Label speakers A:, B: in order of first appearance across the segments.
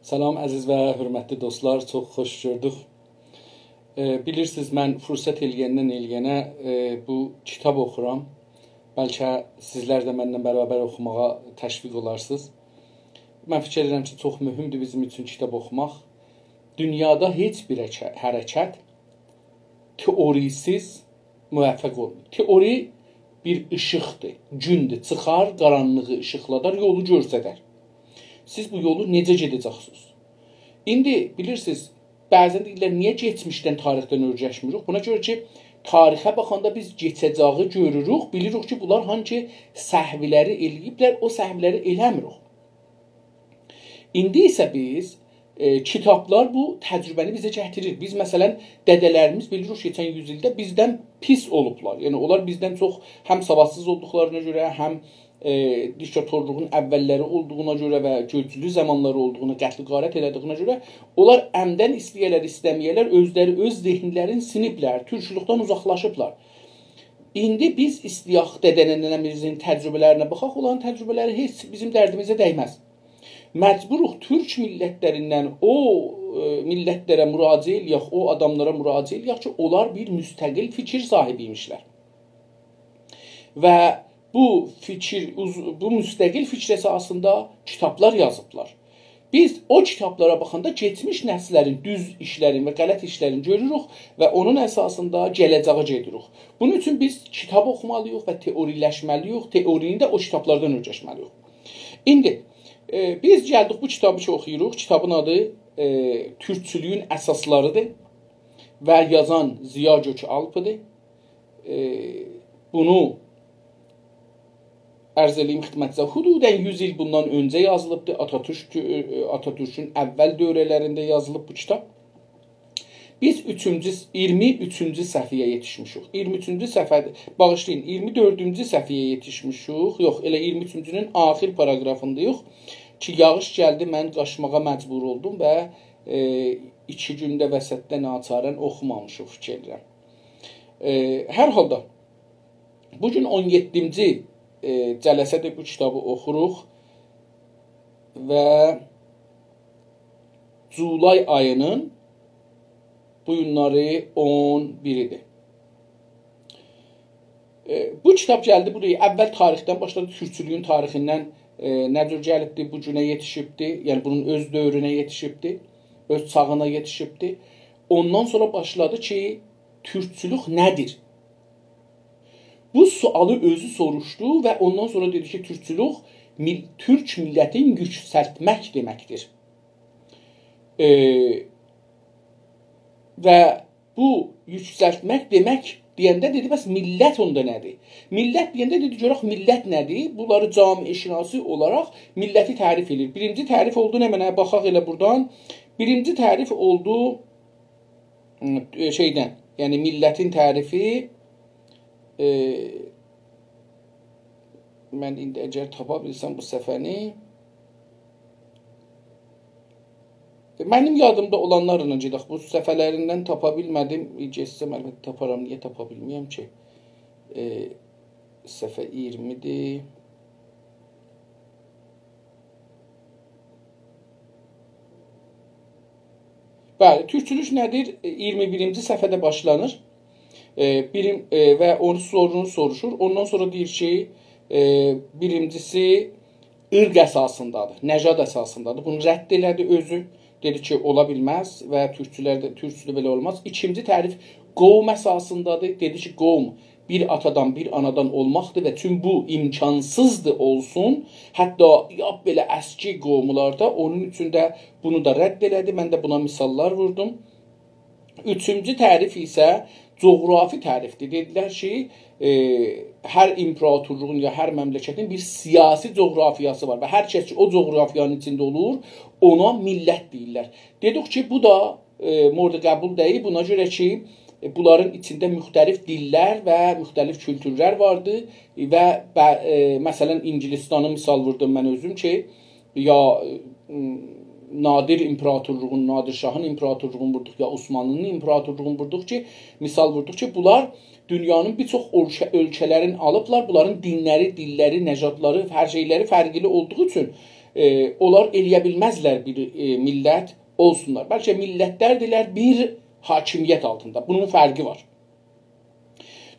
A: Salam əziz və hörmətli dostlar, çox xoş gördük. Bilirsiniz, mən fürsət eləyəndən eləyənə bu kitab oxuram. Bəlkə sizlər də mənlə bərabər oxumağa təşviq olarsınız. Mən fikir edirəm ki, çox mühümdür bizim üçün kitab oxumaq. Dünyada heç bir hərəkət teorisiz müvəffəq olmur. Teori bir işıqdır, gündür, çıxar, qaranlığı işıqladar, yolu göstərər. Siz bu yolu necə gedəcəksiniz? İndi bilirsiniz, bəzən deyirlər, niyə geçmişdən, tarixdən öyrəşmirik? Buna görə ki, tarixə baxanda biz geçəcəyi görürük, bilirik ki, bunlar hangi səhvləri eləyiblər, o səhvləri eləmirik. İndi isə biz kitablar bu təcrübəni bizə gətirir. Biz məsələn, dədələrimiz bilirik, keçən yüzildə bizdən pis olublar. Yəni, onlar bizdən çox həm savadsız olduqlarına görə, həm diktatorluğun əvvəlləri olduğuna görə və göçlü zamanları olduğuna, qətl qarət elədiyinə görə onlar əmdən istəməyələr, özləri öz zehinlərini siniblər, türkçülükdən uzaqlaşıblar. İndi biz istəyək dədənələrimizin təcrübələrinə baxaq, olan təcrübələri heç bizim dərdimizə dəyməz. Məcburuq türk millətlərindən o millətlərə müraciə eləyək, o adamlara müraciə eləyək ki, onlar bir müstəqil fikir sahibiymişlər. Və bu müstəqil fikir əsasında kitablar yazıblar. Biz o kitablara baxanda geçmiş nəslərin düz işlərin və qələt işlərini görürük və onun əsasında gələcəyə gedirik. Bunun üçün biz kitab oxumalıyıq və teoriləşməliyik, teorini də o kitablardan öyrəşməliyik. İndi biz gəldik bu kitabı ki oxuyuruq. Kitabın adı Türkçülüyün əsaslarıdır və yazan Ziya Gökalpıdır. Bunu ərz eləyim xidmətinizə, hududən 100 il bundan öncə yazılıbdır. Atatürk'ün əvvəl dövrələrində yazılıb bu kitab. Biz 23-cü səhvəyə yetişmişik. 23-cü səhvədə, bağışlayın, 24-cü səhvəyə yetişmişik. Yox, elə 23-cünün axir paragrafındayıq ki, yağış gəldi, mən qaçmağa məcbur oldum və 2 gündə vəsətdə naçarən oxumamışıq fikirlər. Hər halda, bugün 17-ci cələsədə bu kitabı oxuruq və Culay ayının bu günləri 11-idir. Bu kitab gəldi buraya, əvvəl tarixdən başladı, türkçülüyün tarixindən nədir gəlibdir, bu günə yetişibdir, yəni bunun öz dövrünə yetişibdir, öz çağına yetişibdir. Ondan sonra başladı ki, türkçülük nədir? Bu sualı özü soruşdu və ondan sonra dedi ki, türkçülük türk millətin yüksəltmək deməkdir. Və bu yüksəltmək demək deyəndə dedi, bəs millət onda nədir? Millət deyəndə dedi, görək millət nədir? Bunları cami-şinasi olaraq milləti tərif edir. Birinci tərif oldu nə mənə? Baxaq elə buradan. Birinci tərif oldu şeydən, yəni millətin tərifi. Mən indi əgər tapa bilsəm bu səfəni, mənim yadımda olanlarla gedək, bu səfələrindən tapa bilmədim, geçsəm əlbəttə taparam, niyə tapa bilməyəm ki, səfə 20-dir. Bəli, türkçülük nədir? 21-ci səhvədə başlanır. Və onun sorunu soruşur. Ondan sonra deyir ki, birincisi ırq əsasındadır, nəcad əsasındadır. Bunu rədd elədi özü. Dedi ki, ola bilməz və türkçüdə belə olmaz. İkinci tərif qovm əsasındadır. Dedi ki, qovm bir atadan, bir anadan olmaqdır və tüm bu imkansızdır olsun. Hətta belə əski qovmlarda onun üçün də bunu da rədd elədi. Mən də buna misallar vurdum. Üçüncü tərif isə coğrafi tərifdir. Dedilər ki, hər imperatorluğun ya hər məmləkətin bir siyasi coğrafiyası var və hər kəs ki, o coğrafiyanın içində olur, ona millət deyirlər. Dedik ki, bu da murad qəbul deyil. Buna görə ki, bunların içində müxtəlif dillər və müxtəlif kültürlər vardı və məsələn, İngilistanı misal vurdum mən özüm ki, ya Nadir imperatorluğun, Nadir Şahın imperatorluğunu vurduq ya Osmanlının imperatorluğunu vurduq ki, misal vurduq ki, bunlar dünyanın bir çox ölkələrin alıblar, bunların dinləri, dilləri, nəcadları, hər şeyləri fərqli olduğu üçün onlar eləyə bilməzlər bir millət olsunlar. Bəlkə millətlərdilər bir hakimiyyət altında. Bunun fərqi var.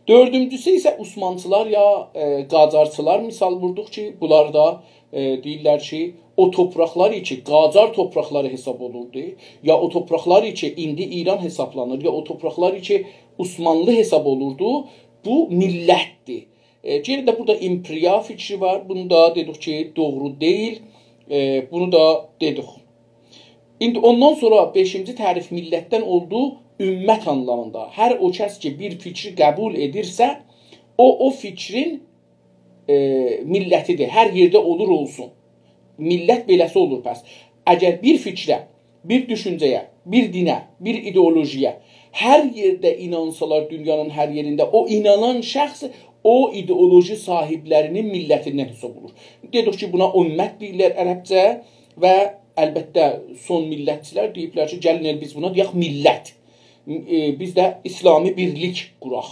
A: Dördüncüsü isə Osmanlılar ya Qacarçılar misal vurduq ki, bunlar da deyirlər ki, o topraklar ki, Qacar toprakları hesab olurdu, ya o topraklar ki, indi İran hesablanır, ya o topraklar ki, Osmanlı hesab olurdu, bu millətdir. Geri də burada imperiya fikri var. Bunu da dedik ki, doğru deyil. Bunu da dedik. İndi ondan sonra 5-ci tərif millətdən olduğu ümmət anlamında. Hər o kəs ki, bir fikri qəbul edirsə, o fikrin millətidir. Hər yerdə olur olsun. Millət beləsi olur pəs. Əgər bir fikrə, bir düşüncəyə, bir dinə, bir ideolojiyə hər yerdə inansalar dünyanın hər yerində, o inanan şəxs o ideoloji sahiblərinin millətindən hesab olur. Dedik ki, buna ümmət deyirlər ərəbcə və əlbəttə son millətçilər deyiblər ki, gəlin biz buna deyək millət. Biz də İslami birlik quraq.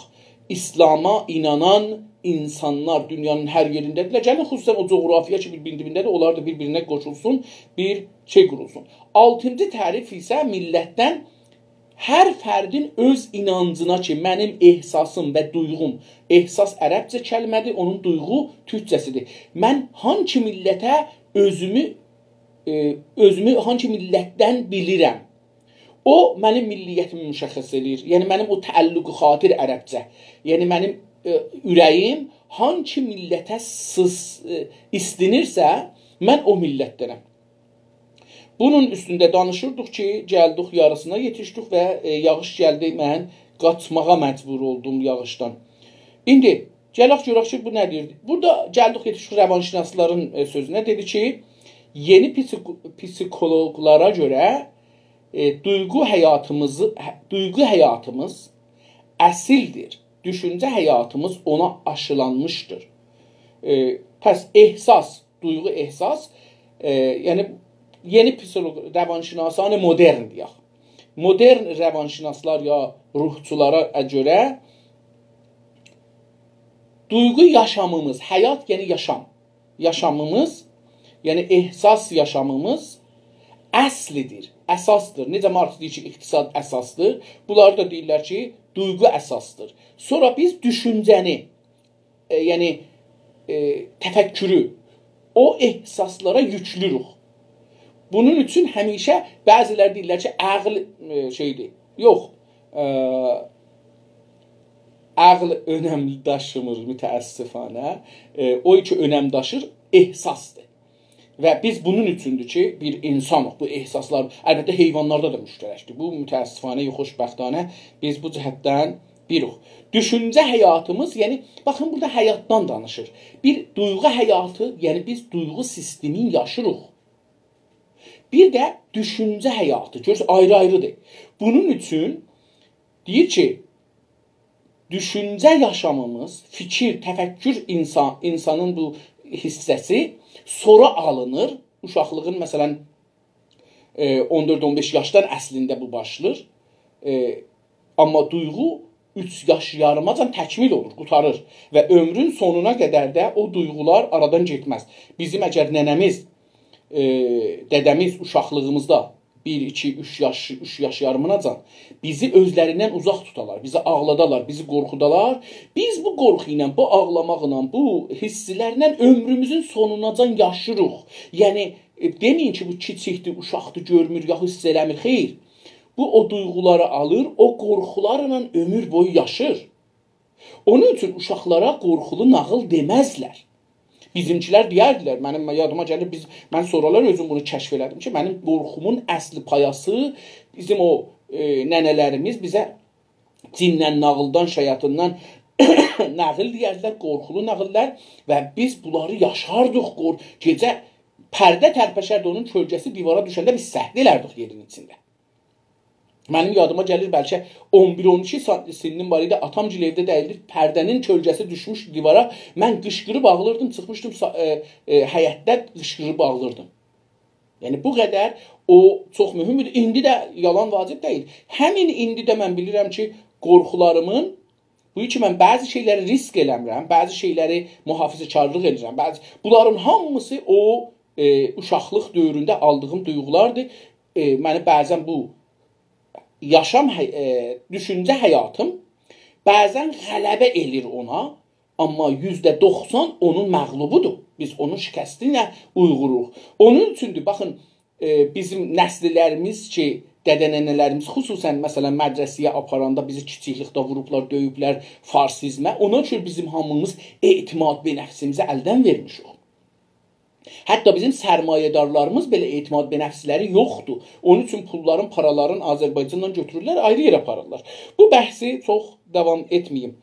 A: İslama inanan insanlar dünyanın hər yerindədirlər. Gəlin xüsusən o coğrafiya ki, bir-birindədir, onlar da bir-birinə qoşulsun, bir şey qurulsun. 6-cı tərif isə millətdən hər fərdin öz inancına ki, mənim ehsasım və duyğum, ehsas ərəbcə kəlmədir, onun duyğu türkcəsidir. Mən hangi millətə özümü hangi millətdən bilirəm, o mənim milliyyətimi müşəxəs edir. Yəni mənim o təəlluq-u xatir ərəbcə. Yəni mənim ürəyim hangi millətə istinirsə, mən o millətdənəm. Bunun üstündə danışırdıq ki, gəldik yarısına yetişdik və yağış gəldi, mən qaçmağa məcbur oldum yağışdan. İndi, gələk görək ki, bu nə deyir? Burada gəldik yetişdik rəvanşinasların sözünə. Dedi ki, yeni psikologlara görə duyğu həyatımız əsildir. Düşüncə həyatımız ona aşılanmışdır. Pəs ehsas, duyğu ehsas, yəni yeni psikolog rəvanşinasane modern deyək. Modern rəvanşinaslar ya ruhçulara görə duyğu yaşamımız, həyat yəni yaşam. Yaşamımız, yəni ehsas yaşamımız əslidir, əsasdır. Necə Marx deyir ki, iqtisad əsasdır. Bunlar da deyirlər ki, duyğu əsasdır. Sonra biz düşüncəni, yəni təfəkkürü, o ehsaslara yüklürük. Bunun üçün həmişə bəzilər deyirlər ki, əql şeydir. Yox, əql önəmli daşımır mütəəssifanə. O ki, önəm daşır, ehsasdır. Və biz bunun üçündür ki, bir insanıq. Bu ehsaslar, əlbəttə heyvanlarda da müştərəkdir. Bu mütəəssifanə, xoşbəxtanə biz bu cəhətdən birik. Düşüncə həyatımız, yəni, baxın, burada həyatdan danışır. Bir duyğu həyatı, yəni biz duyğu sistemin yaşırıq. Bir də düşüncə həyatı, görürsə, ayrı-ayrıdır. Bunun üçün deyir ki, düşüncə yaşamımız, fikir, təfəkkür insanın bu hissəsi sonra alınır. Uşaqlığın, məsələn, 14-15 yaşdan əslində bu başlayır. Amma duyğu 3 yaş yarımacan təkmil olur, qutarır. Və ömrün sonuna qədər də o duyğular aradan getməz. Bizim əgər nənəmiz, dədəmiz uşaqlığımızda 1, 2, 3 yaş yarımınacan bizi özlərindən uzaq tutalar, bizi ağladalar, bizi qorxudalar. Biz bu qorxu ilə, bu ağlamaqla, bu hissilərlə ömrümüzün sonunacan yaşırıq. Yəni, deməyin ki, bu kiçikdir, uşaqdır, görmür, ya hiss eləmir. Xeyr, bu o duyğuları alır, o qorxularla ömür boyu yaşır. Onun üçün uşaqlara qorxulu nağıl deməzlər. Bizimkilər deyərdilər, mənim yadıma gəlir, mən sonralar özüm bunu kəşf elədim ki, mənim qorxumun əsli payası bizim o nənələrimiz bizə cindən, nağıldan, şəyatından nağıl deyərdilər, qorxulu nağıllar və biz bunları yaşardıq. Gecə pərdə tərpəşərdi, onun kölgəsi divara düşəndə biz səhd elərdik yerin içində. Mənim yadıma gəlir, bəlkə 11-12 sinnim var idi, atamcıl evdə dəyilir, pərdənin kölgəsi düşmüş divara, mən qışqırıb ağlırdım, çıxmışdım həyətdə qışqırıb ağlırdım. Yəni, bu qədər o çox mühümdür. İndi də yalan vacib deyil. Həmin indi də mən bilirəm ki, qorxularımın, bu ki, mən bəzi şeyləri risk eləmirəm, bəzi şeyləri mühafizəkarlıq edirəm, bunların hamısı o uşaqlıq dövründə aldığım duyğulardır. Məni bəzən bu yaşam, düşüncə həyatım bəzən qələbə elir ona, amma %90 onun məğlubudur. Biz onun şikəstinə uyğuruq. Onun üçündür, baxın, bizim nəslilərimiz ki, dədənənələrimiz xüsusən məsələn mədrəsəyə aparanda bizi kiçiklikdə vurublar, döyüblər farsizmə. Onun üçün bizim hamımız etimad be nəfsimizi əldən vermişik. Hətta bizim sərmayədarlarımız belə etimad be nəfsləri yoxdur. Onun üçün pulların, paraların Azərbaycandan götürürlər, ayrı yerə aparırlar. Bu bəhsi çox davam etməyim.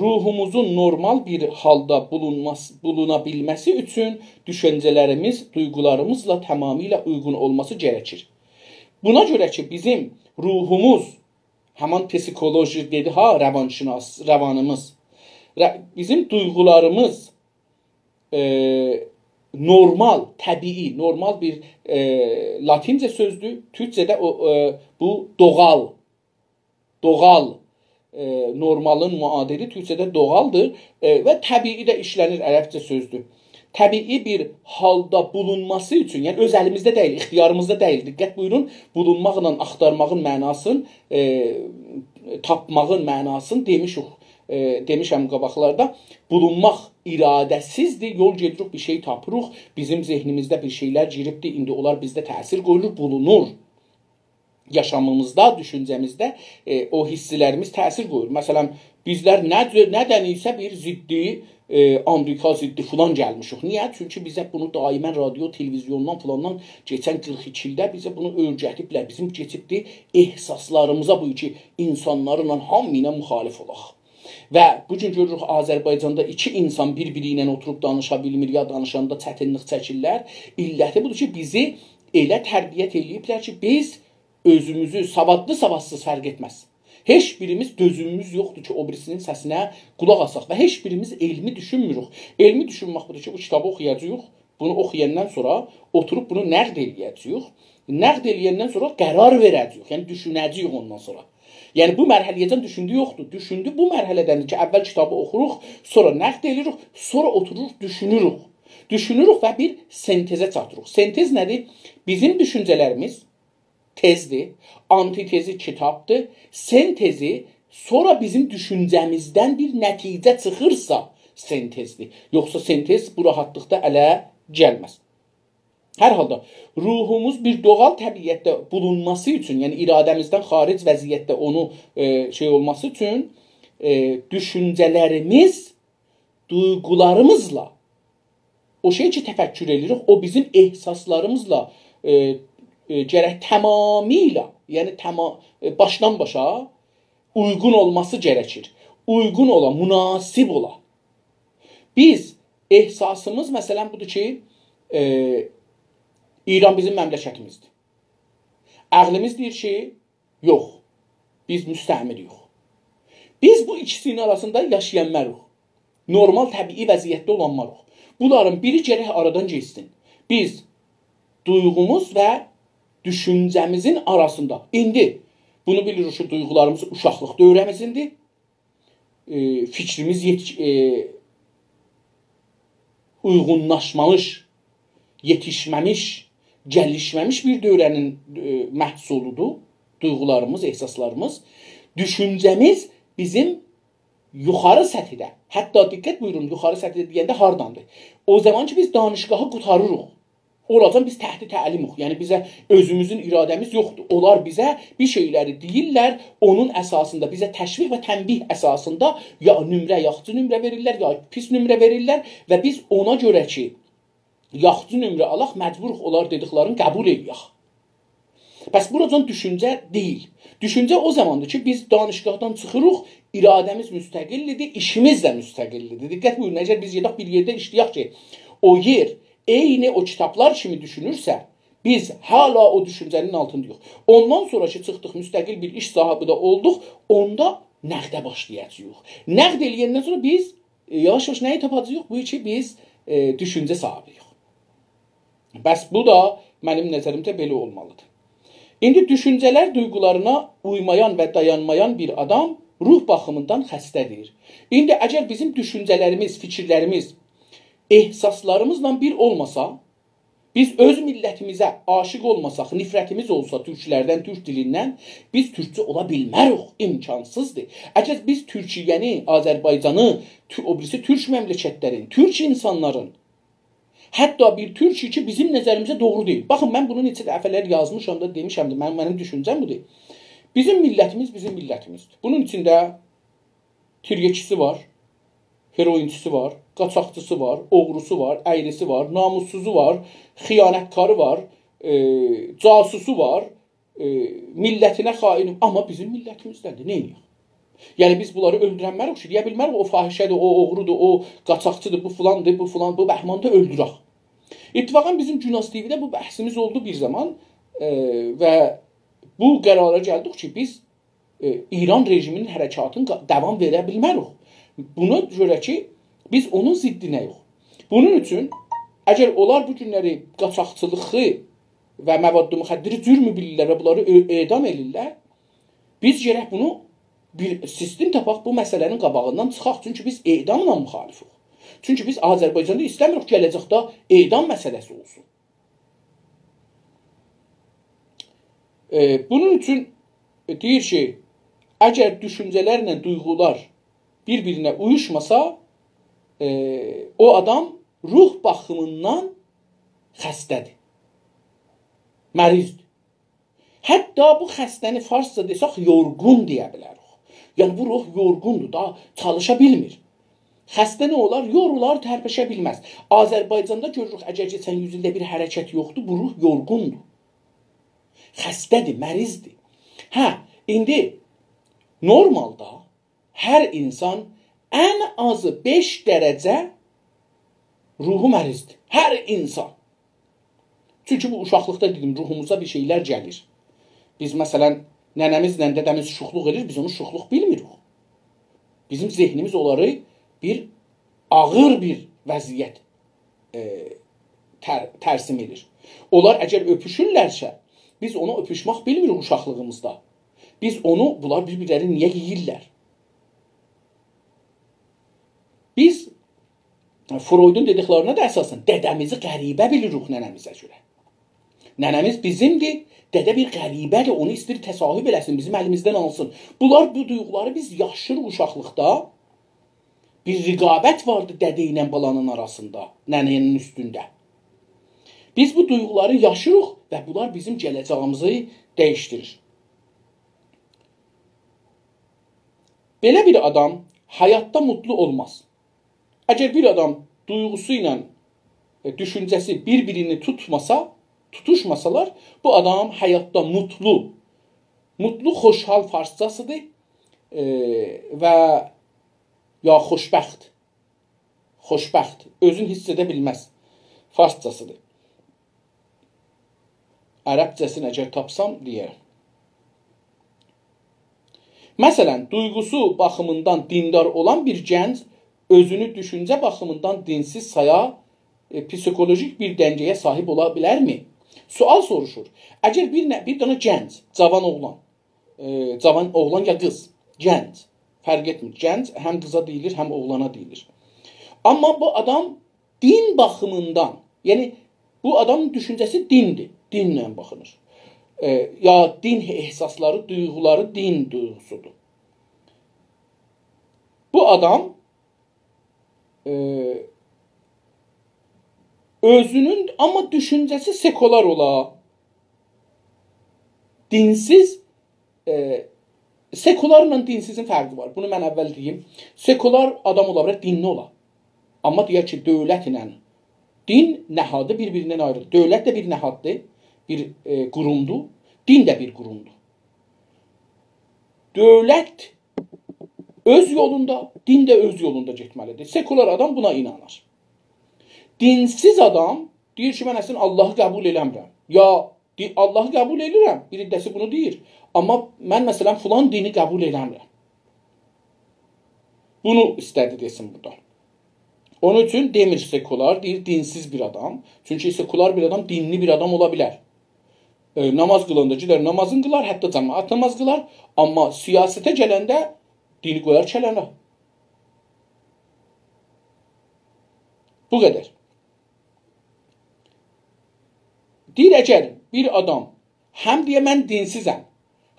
A: Ruhumuzun normal bir halda buluna bilməsi üçün düşüncələrimiz, duyğularımızla tamamilə uyğun olması gərəkir. Buna görə ki, bizim ruhumuz, həman psikoloji dedi ha, rəvanımız, bizim duyğularımız normal, təbii, normal bir latincə sözdür. Türkcədə bu doğal, normalın muadili Türkçədə doğaldır və təbii də işlənir, ərəbcə sözdür. Təbii bir halda bulunması üçün, yəni öz əlimizdə deyil, ixtiyarımızda deyil. Diqqət buyurun, bulunmaqla axtarmağın mənasını, tapmağın mənasını demişəm qabaqlarda. Bulunmaq iradəsizdir, yol gedirik, bir şey tapırıq, bizim zehnimizdə bir şeylər giribdir, indi onlar bizdə təsir qoyulur, bulunur. Yaşamımızda, düşüncəmizdə o hissilərimiz təsir qoyur. Məsələn, bizlər nədənsə bir ziddi, Amerika ziddi filan gəlmişik. Niyə? Çünki bizə bunu daimən radio, televizyondan filandan keçən 42 ildə bizə bunu öyrətiblər. Bizim keçibdi ehsaslarımıza bu ki, insanlarla hamıyla müxalif olaq. Və bugün görürük Azərbaycanda iki insan bir-biri ilə oturub danışa bilmir, ya danışanda çətinlik çəkirlər. İlləti budur ki, bizi elə tərbiyyət eləyiblər ki, biz özümüzü savadlı-savadsız fərq etməz. Heç birimiz dözümümüz yoxdur ki, o birisinin səsinə qulaq asaq və heç birimiz elmi düşünmürük. Elmi düşünmək budur ki, bu kitabı oxuyacağıq, bunu oxuyandan sonra oturub bunu nəqd eləyəcəyik. Nəqd eləyəndən sonra qərar verəcəyik, yəni düşünəcəyik ondan sonra. Yəni bu mərhələyəcən düşündü yoxdur. Düşündü bu mərhələdəndir ki, əvvəl kitabı oxuruq, sonra nəqd eləyirik, sonra otururuq, düşünürük. Düşünürük və bir sentezə çatırıq. Sentez nədir? Bizim düşüncələrimiz tezdir, antitezi kitabdır, sentezi sonra bizim düşüncəmizdən bir nəticə çıxırsa sentezdir. Yoxsa sentez bu rahatlıqda ələ gəlməz. Hər halda ruhumuz bir doğal təbiətdə bulunması üçün, yəni iradəmizdən xaric vəziyyətdə onu olması üçün düşüncələrimiz duyğularımızla o şey ki təfəkkür edirik, o bizim ehsaslarımızla gərək tamamilə, yəni başdan başa uyğun olması gərəkir. Uyğun ola, münasib ola. Biz ehsasımız məsələn budur ki, İran bizim məmləkətimizdir. Əqlimiz deyir ki, yox, biz müstəmiriyik. Biz bu ikisinin arasında yaşayanlarıq. Normal, təbii vəziyyətdə olanlarıq. Bunların biri gərək aradan geçsin. Biz duyğumuz və düşüncəmizin arasında. İndi bunu bilirik ki, duyğularımız uşaqlıq dövrəmizindir. Fikrimiz uyğunlaşmamış, yetişməmiş, gəlişməmiş bir dövrənin məhsuludur. Duyğularımız, ehsaslarımız. Düşüncəmiz bizim yuxarı səthdə. Hətta diqqət buyurun, yuxarı səthdə deyəndə hardandır? O zaman ki, biz danışqahı qutarırıq. Oradan biz təhti təlimuq. Yəni bizə özümüzün iradəmiz yoxdur. Onlar bizə bir şeyləri deyirlər, onun əsasında bizə təşviq və tənbih əsasında ya nömrə, yaxçı nömrə verirlər, ya pis nömrə verirlər və biz ona görə ki, yaxçı nömrə alaq, məcburuq onlar dediklərini qəbul edək. Bəs buradan düşüncə deyil. Düşüncə o zamandır ki, biz danışqahdan çıxırıq, iradəmiz müstəqillidir, işimiz də müstəqillidir. Diqqət buyurun, əgər biz gedək bir yerdə işləyək ki, o yer eyni o kitablar kimi düşünürsə, biz hala o düşüncənin altındayıq. Ondan sonra ki, çıxdıq, müstəqil bir iş sahibi də olduq, onda nəqdə başlayacağıq. Nəqd eləyəndən sonra biz yavaş-yavaş nəyi tapacağıq? Bu ki, biz düşüncə sahibiyik. Bəs bu da mənim nəzərimdə belə olmalıdır. İndi düşüncələr duyğularına uymayan və dayanmayan bir adam ruh baxımından xəstədir. İndi əgər bizim düşüncələrimiz, fikirlərimiz ehsaslarımızla bir olmasa, Biz öz millətimizə aşiq olmasaq, nifrətimiz olsa türklərdən, türk dilindən, biz türkçü ola bilmərik, imkansızdır. Əgər biz Türkiyəni, Azərbaycanı, o birisi türk məmləkətlərin, türk insanların, hətta bir türk ki bizim nəzərimizə doğru deyil. Baxın, mən bunu neçə dəfələr yazmışam da, demişəm də, mənim düşüncəm budur. Bizim millətimiz bizim millətimizdir. Bunun içində tiryəkisi var, heroinçisi var, qaçaqçısı var, oğrusu var, əyrisi var, namussuzu var, xiyanətkarı var, casusu var, millətinə xainim. Amma bizim millətimizdəndir. Ne ediyor? Yəni biz bunları öldürənmərik ki, deyə bilmərik o fahişədir, o oğrudur, o qaçaqçıdır, bu filandır, bu filan, bu bəhmandır, öldürək. İttifaqən bizim Günas TV-də bu bəhsimiz oldu bir zaman və bu qərara gəldik ki, biz İran rejiminin hərəkatını davam verə bilmərik. Buna görə ki, biz onun ziddinəyik. Bunun üçün, əgər onlar bu günləri qaçaqçılığı və məvaddı müxəddiri cürmü bilirlər və bunları edam edirlər, biz gərək bunu bir sistem tapaq, bu məsələnin qabağından çıxaq. Çünki biz edamla müxalifik. Çünki biz Azərbaycanda istəmirik gələcəkdə edam məsələsi olsun. Bunun üçün deyir ki, əgər düşüncələrlə duyğular bir-birinə uyuşmasa, o adam ruh baxımından xəstədir, mərizdir. Hətta bu xəstəni farsca desək, yorğun deyə bilərik. Yəni, bu ruh yorğundur, daha çalışa bilmir. Xəstə nə olar? Yorular, tərpəşə bilməz. Azərbaycanda görürük, əgər keçən 100 ildə bir hərəkət yoxdur, bu ruh yorğundur. Xəstədir, mərizdir. İndi normalda hər insan ən azı 5 dərəcə ruhu mərizdir. Hər insan. Çünki bu uşaqlıqda dedim, ruhumuza bir şeylər gəlir. Biz məsələn, nənəmizlə dədəmiz şuxluq edir, biz onu şuxluq bilmirik. Bizim zehnimiz onları bir ağır bir vəziyyət tərsim edir. Onlar əgər öpüşürlərsə, biz onu öpüşmək bilmirik uşaqlığımızda. Biz onu, bunlar bir-birləri niyə yeyirlər? Biz Freudun dediklərine də əsasən dədəmizi qəribə bilirik nənəmizə görə. Nənəmiz bizimdir, dədə bir qəribədir, onu istir təsahüb eləsin, bizim əlimizdən alsın. Bunlar, bu duyğuları biz yaşırıq uşaqlıqda. Bir rəqabət vardı dədə ilə balanın arasında, nənənin üstündə. Biz bu duyğuları yaşırıq və bunlar bizim gələcəyimizi dəyişdirir. Belə bir adam həyatda mutlu olmaz. Əgər bir adam duyğusu ilə düşüncəsi bir-birini tutuşmasalar, bu adam həyatda mutlu, xoşhal farsçasıdır və ya xoşbəxt, özün hiss edə bilməz farsçasıdır. Ərəbcəsini əgər tapsam deyərəm. Məsələn, duyğusu baxımından dindar olan bir gənc özünü düşüncə baxımından dinsiz saya psikolojik bir dəngəyə sahib ola bilərmi? Sual soruşur. Əgər bir dənə gənc, cavan oğlan ya qız, gənc, fərq etmir. Gənc həm qıza deyilir, həm oğlana deyilir. Amma bu adam din baxımından, yəni bu adamın düşüncəsi dindir, dinlə baxılır. Ya din ehsasları, duyğuları din duyğusudur. Bu adam özünün amma düşüncəsi sekular ola, dinsiz, sekularla dinsizin fərqi var. Bunu mən əvvəl deyim. Sekular adam ola bilər, dinli ola. Amma deyək ki, dövlət ilə din nəhadı bir-birindən ayrılır. Dövlət də bir nəhaddır, bir qurumdur, din də bir qurumdur. Dövlət öz yolunda, din də öz yolunda getməlidir. Sekular adam buna inanır. Dinsiz adam deyir ki, mən əslində Allahı qəbul eləmirəm. Ya Allahı qəbul edirəm, bir iddəsi bunu deyir. Amma mən məsələn filan dini qəbul eləmirəm. Bunu istədi desin burada. Onun üçün demir sekular, deyir dinsiz bir adam. Çünki sekular bir adam dinli bir adam ola bilər. Namaz qılanda gedər, namazın qılar, hətta cəmaat namaz qılar. Amma siyasətə gələndə dini qoyar kələnə. Bu qədər. Deyir, əgər bir adam həm deyə mən dinsizəm,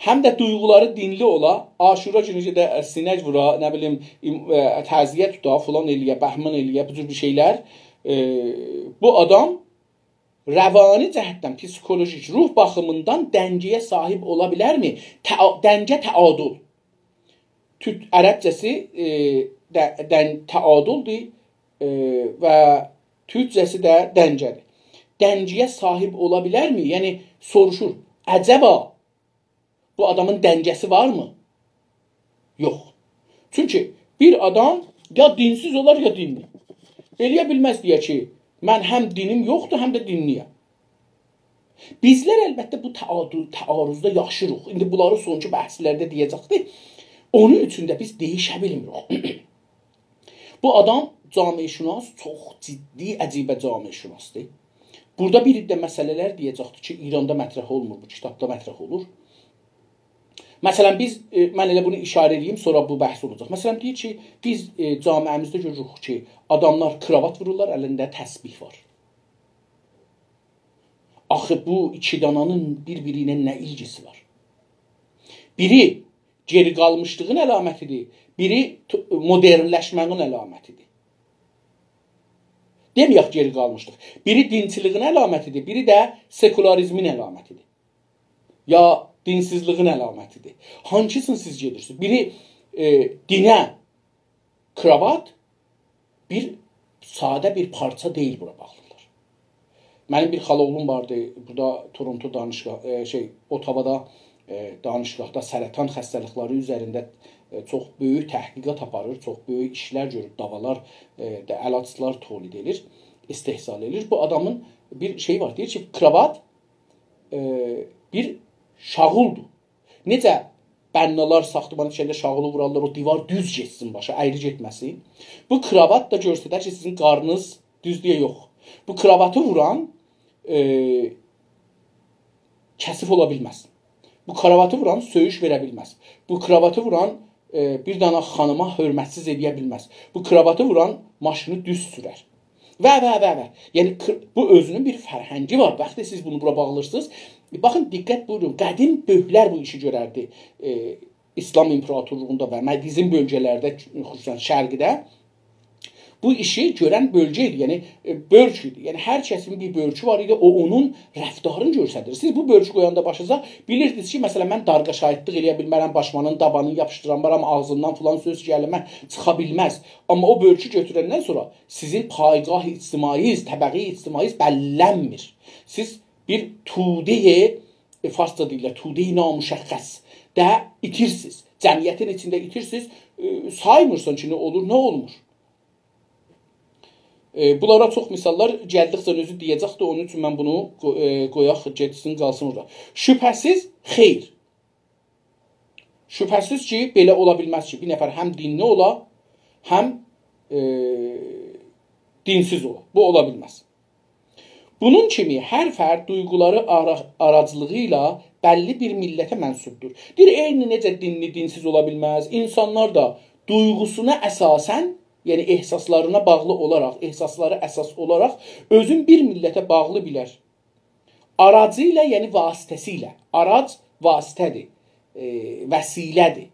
A: həm də duyğuları dinli ola, Aşura günü də sinək vura, nə bilim, təziyə tuta, filan eləyə, bəhman eləyə, bu cür bir şeylər, bu adam rəvani cəhətdən, psikolojik, ruh baxımından dəngəyə sahib ola bilərmi? Dəngə təadül. Ərəbcəsi təadüldir və türkcəsi də dəngədir. Dəngəyə sahib ola bilərmi? Yəni, soruşur, əcəba, bu adamın dəngəsi varmı? Yox. Çünki bir adam ya dinsiz olar, ya dinli. Eləyə bilməz deyə ki, mən həm dinim yoxdur, həm də dinliyəm. Bizlər əlbəttə bu təarruzda yaşırıq. İndi bunları sonki bəhslərdə deyəcəkdir. Onun üçün də biz değişə bilmirik. Bu adam camişünas, çox ciddi, əcibə camişünasdır. Burada bir də məsələlər deyəcəkdir ki, İranda mətrəh olmur, bu kitabda mətrəh olur. Məsələn, mən elə bunu işarə edeyim, sonra bu bəhs olacaq. Məsələn, deyir ki, biz camiəmizdə görürük ki, adamlar kravat vururlar, əlində təsbih var. Axı, bu iki dananın bir-biri ilə nə ilgisi var? Biri geri qalmışlığın əlamətidir, biri modernləşmənin əlamətidir. Deməyək geri qalmışlıq. Biri dinçiliğin əlamətidir, biri də sekularizmin əlamətidir. Ya dinsizliğin əlamətidir. Hansını siz gedirsiniz? Biri dinə kravat, bir sadə bir parça deyil bura baxırlar. Mənim bir xalaoğlum vardı, burada Toronto Ottavada danışıqda sərətan xəstəlikləri üzərində çox böyük təhqiqat aparır, çox böyük işlər görüb, davalar, əlaclar tolid edir, istehsal edir. Bu adamın bir şey var, deyir ki, kravat bir şağuldur. Necə bənnalar, saxtıman içində şağulu vurarlar, o divar düz geçsin başa, əyri getməsin. Bu kravat da göstərər ki, sizin qarnınız düzlüyə yox. Bu kravatı vuran kəsif ola bilməz. Bu kravatı vuran söyüş verə bilməz. Bu kravatı vuran bir dana xanıma hörmətsiz edə bilməz. Bu kravatı vuran maşını düz sürər. Və. Yəni, bu özünün bir fərhəngi var. Bəxtə siz bunu bura bağlırsınız. Baxın, diqqət buyurun. Qədim böyüklər bu işi görərdi. İslam imperatorluğunda və bizim bölgələrdə, xüsusən şərqidə bu işi görən bölgə idi. Yəni, bölg idi. Yəni, hər kəsin bir bölgü var idi. O, onun rəftarını göstərir. Siz bu bölgü qoyanda başınıza bilirsiniz ki, məsələn, mən darqa şahidlik eləyə bilmərəm, başmanın dabanını yapışdıranmaram, ağzından filan söz gəlmə çıxa bilməz. Amma o bölgü götürəndən sonra sizin paygah ictimaiz, təbəqi ictimaiz bəllənmir. Siz bir tudeyi, farsca deyirlər, tudeyi namüşəxxəs də itirsiniz. Cəmiyyətin içində itirsiniz. Saymırsan ki, nə olur, nə olmur. Bunlara çox misallar gəldikcə özü deyəcəkdir, onun üçün mən bunu qoyaq, getsin, qalsın orada. Şübhəsiz xeyr. Şübhəsiz ki, belə ola bilməz ki, bir nəfər həm dinli ola, həm dinsiz ola. Bu ola bilməz. Bunun kimi hər fərd duyğuları aracılığı ilə bəlli bir millətə mənsubdur. Deyir, eyni necə dinli, dinsiz ola bilməz. İnsanlar da duyğusuna əsasən, yəni ehsaslarına bağlı olaraq, ehsasları əsas olaraq özün bir millətə bağlı bilər. Aracı ilə, yəni vasitəsilə. Arac vasitədir, vəsilədir.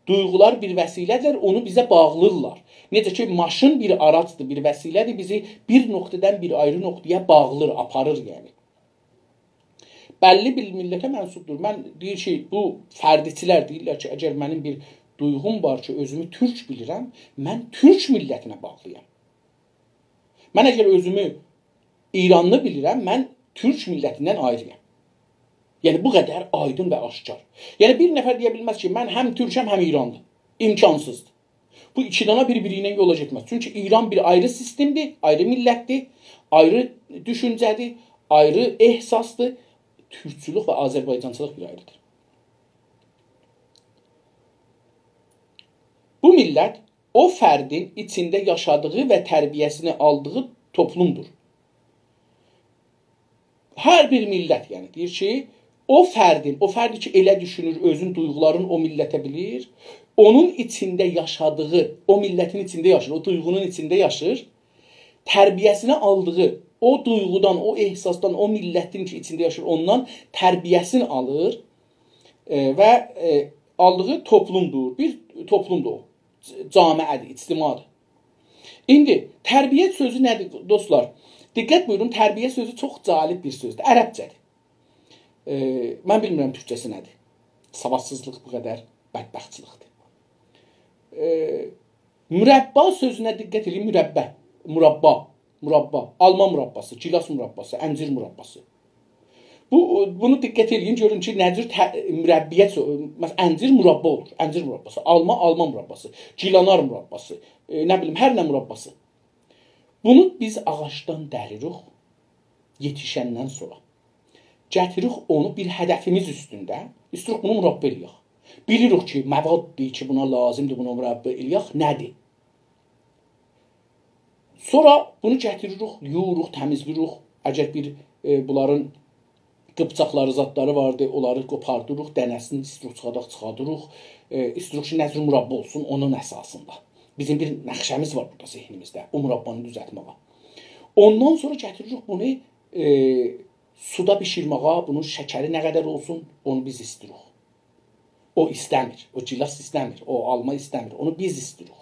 A: Duyğular bir vəsilədir, onu bizə bağlırlar. Necə ki, maşın bir aracdır, bir vəsilədir, bizi bir nöqtədən bir ayrı nöqtəyə bağlır, aparır yəni. Bəlli bir millətə mənsubdur. Mən deyir ki, bu fərdiçilər deyirlər ki, əgər mənim bir duyğum var ki, özümü türk bilirəm, mən türk millətinə bağlıyam. Mən əgər özümü İranlı bilirəm, mən türk millətindən ayrıyam. Yəni, bu qədər aydın və aşkar. Yəni, bir nəfər deyə bilməz ki, mən həm türkəm, həm İranlı. İmkansızdır. Bu iki dana bir-biri ilə yola getməz. Çünki İran bir ayrı sistemdir, ayrı millətdir, ayrı düşüncədir, ayrı ehsasdır. Türkçülük və Azərbaycançılıq bir ayrıdır. Bu millət o fərdin içində yaşadığı və tərbiyəsini aldığı toplumdur. Hər bir millət, yəni deyir ki, o fərdi ki, elə düşünür, özün duyğularını o millətə bilir, onun içində yaşadığı, o millətin içində yaşır, o duyğunun içində yaşır, tərbiyəsini aldığı o duyğudan, o ehsasdan, o millətin ki, içində yaşır, ondan tərbiyəsini alır və aldığı toplumdur. Bir toplumdur o. Camiədir, ictimadır. İndi tərbiyə sözü nədir dostlar? Diqqət buyurun, tərbiyə sözü çox cəlib bir sözdür. Ərəbcədir. Mən bilmirəm türkçəsi nədir. Savadsızlıq bu qədər bədbəxtçılıqdır. Mürəbba sözünə diqqət edin, murabba, alma murabbası, gilas murabbası, əncir murabbası. Bunu diqqət edin, görün ki, nədir mürəbbiyyət, məsələn, əncir murabba olur, əncir murabbası, alma murabbası, gilanar murabbası, nə bilim, hər nə murabbası. Bunu biz ağacdan dəlirik, yetişəndən sonra. Gətiririk onu bir hədəfimiz üstündə, istəyirik bunu murabba eləyək. Bilirik ki, məvaddır ki, buna lazımdır, buna murabba eləyək, nədir? Sonra bunu gətiririk, yuyuruq, təmizləyirik. Əgər bir bunların qıpçaqları, zadları vardı, onları qopardırıq, dənəsini istəyirik çıxadırıq. İstəyirik ki, nəzr murabba olsun onun əsasında. Bizim bir nəxşəmiz var burada zehnimizdə, o murabbanı düzəltməyə. Ondan sonra gətiririk bunu suda bişirməyə, bunun şəkəri nə qədər olsun, onu biz istəyirik. O istəmir, o gilas istəmir, o alma istəmir, onu biz istəyirik.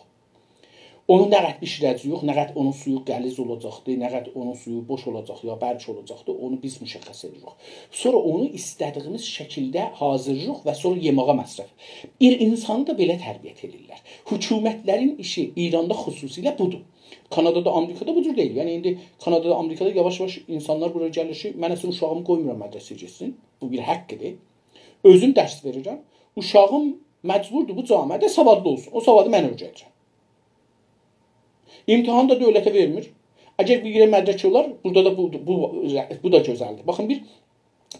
A: Onu nə qədər bişirəcəyik, nə qədər onun suyu qəliz olacaqdır, nə qədər onun suyu boş olacaq ya bərk olacaqdır, onu biz müşəxəs edirik. Sonra onu istədiyimiz şəkildə hazırlayırıq və sonra yeməyə məsrəf. Bir insanı da belə tərbiyyət edirlər. Hökumətlərin işi İranda xüsusilə budur. Kanadada, Amerikada budur deyil. Yəni indi Kanadada, Amerikada yavaş-yavaş insanlar buraya gəlir ki, mən əslində uşağımı qoymuram mədrəsəyə getsin. Bu bir haqqıdır. Özüm dərs verirəm. Uşağım məcburdur bu camiədə savadlı olsun. O savadı mən öyrədəcəm. İmtahan da dövlətə vermir. Əgər bir yerə mədrək olar, burada da bu da gözəldir. Baxın,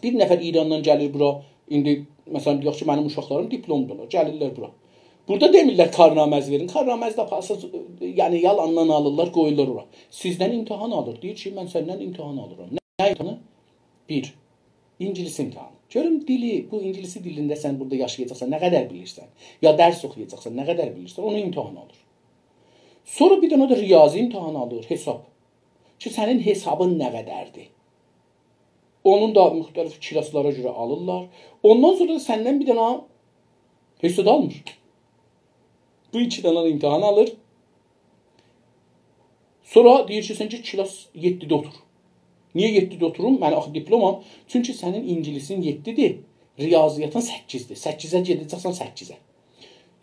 A: bir nəfər İrandan gəlir bura, indi məsələn deyək ki, mənim uşaqlarım diplomdular, gəlirlər bura. Burada demirlər karnaməz verin. Karnaməz də yəni yalandan alırlar, qoyurlar ora. Sizdən imtahan alır. Deyir ki, mən səndən imtahan alıram. Nə imtahanı? Bir, İngilis imtahanı. Görün dili, bu İngilisi dilində sən burada yaşayacaqsan, nə qədər bilirsən, ya dərs oxuyacaqsan, nə qədər bilirsən, onu imtahan alır. Sonra bir dənə də riyazi imtahanı alır, hesab. Ki, sənin hesabın nə qədərdir? Onun da müxtəlif kilaslara görə alırlar. Ondan sonra da səndən bir dənə hesab almır. Bu iki dənə imtahan alır. Sonra deyir ki, sən ki, kilas 7-də otur. Niyə 7-də oturum? Mən axı diplomam. Çünki sənin İngilisin 7-dir, riyaziyyatın 8-dir. 8-ə gedəcəksən 8-ə.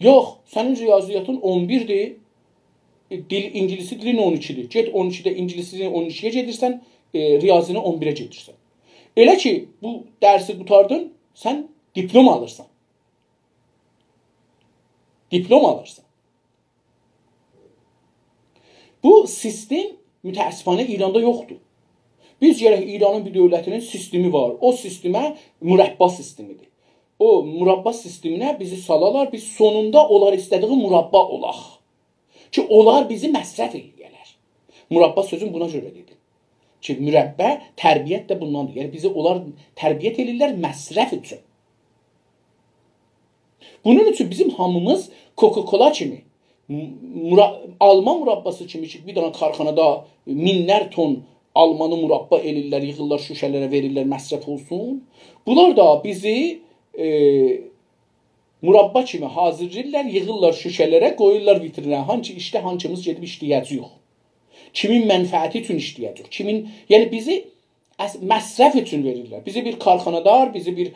A: Yox, sənin riyaziyyatın 11-dir. İngilisi dilin 12-dir. Get 12-də İngilisini 12-yə gedirsən, riyazini 11-ə gedirsən. Elə ki, bu dərsi qutardın, sən diplom alırsan. Diplom alırsan. Bu sistem mütəəssifanə İranda yoxdur. Biz gərək İranın bir dövlətinin sistemi var. O sistemə mürəbba sistemidir. O mürəbba sisteminə bizi salalar, biz sonunda onlar istədiyi mürəbba olaq. Ki, onlar bizi məsrəf edirlər. Mürəbbə sözün buna görə dedim. Ki, mürəbbə, tərbiyyət də bundandır. Yəni, bizi onlar tərbiyyət edirlər məsrəf üçün. Bunun üçün bizim hamımız Coca-Cola kimi, alma murabbası kimi ki, bir dənə karxanada minlər ton almanı murabba elirlər, yığırlar, şüşələrə verirlər, məsrəf olsun. Bunlar da bizi murabba kimi hazırlayırlar, yığırlar şüşələrə, qoyurlar vitrinə. Hangi işdə hankımız gedib işləyəcəyik. Kimin mənfəəti üçün işləyəcəyik. Yəni bizi məsrəf üçün verirlər. Bizi bir karxanadar, bizi bir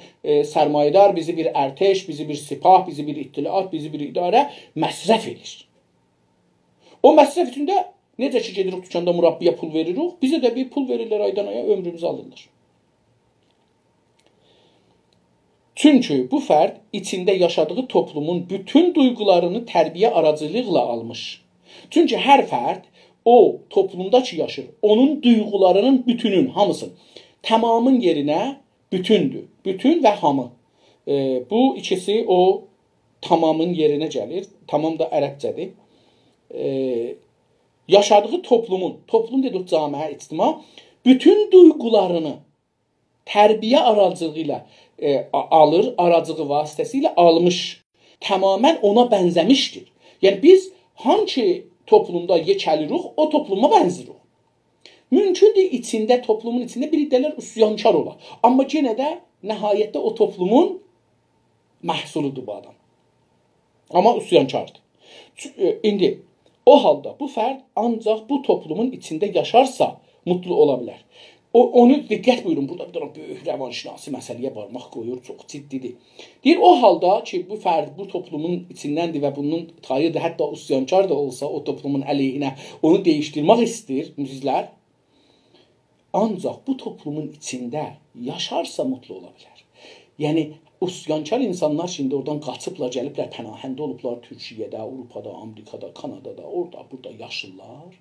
A: sərmayedar, bizi bir ərteş, bizi bir sipah, bizi bir ittilaat, bizi bir idarə məsrəf edir. O məsrəf üçün də necə ki gedirik dükanda murabbiyə pul veririk, bizə də bir pul verirlər aydan aya, ömrümüzü alırlar. Çünki bu fərd içində yaşadığı toplumun bütün duyğularını tərbiyə aracılığıyla almış. Çünki hər fərd o toplumda ki yaşır, onun duyğularının bütünün, hamısın, tamamın yerinə bütündür. Bütün və hamı. Bu ikisi o tamamın yerinə gəlir. Tamam da ərəbcədir. Yaşadığı toplumun, toplum dedik camiə, ictima, bütün duyğularını tərbiyə aracılığıyla alır, aracığı vasitəsilə almış. Tamamən ona bənzəmişdir. Yəni biz hangi toplumda yekəlirik, o topluma bənzirik. Mümkündür içində, toplumun içində bir idələr üsyankar olar. Amma yenə də nəhayətdə o toplumun məhsuludur bu adam. Amma üsyankardır. İndi o halda bu fərd ancaq bu toplumun içində yaşarsa mutlu ola bilər. Onu diqqət buyurun, burada bir dənə böyük rəvanşinasi məsələyə barmaq qoyur, çox ciddidir. Deyir, o halda ki, bu fərd bu toplumun içindəndir və bunun tayıdır, hətta üsyankar da olsa o toplumun əleyhinə onu dəyişdirmək istəyir, müzizlər. Ancaq bu toplumun içində yaşarsa mutlu ola bilər. Yəni, üsyankar insanlar şimdi oradan qaçıblar, gəliblər, pənahəndə olublar Türkiyədə, Avropada, Amerikada, Kanadada, orada, burada yaşırlar.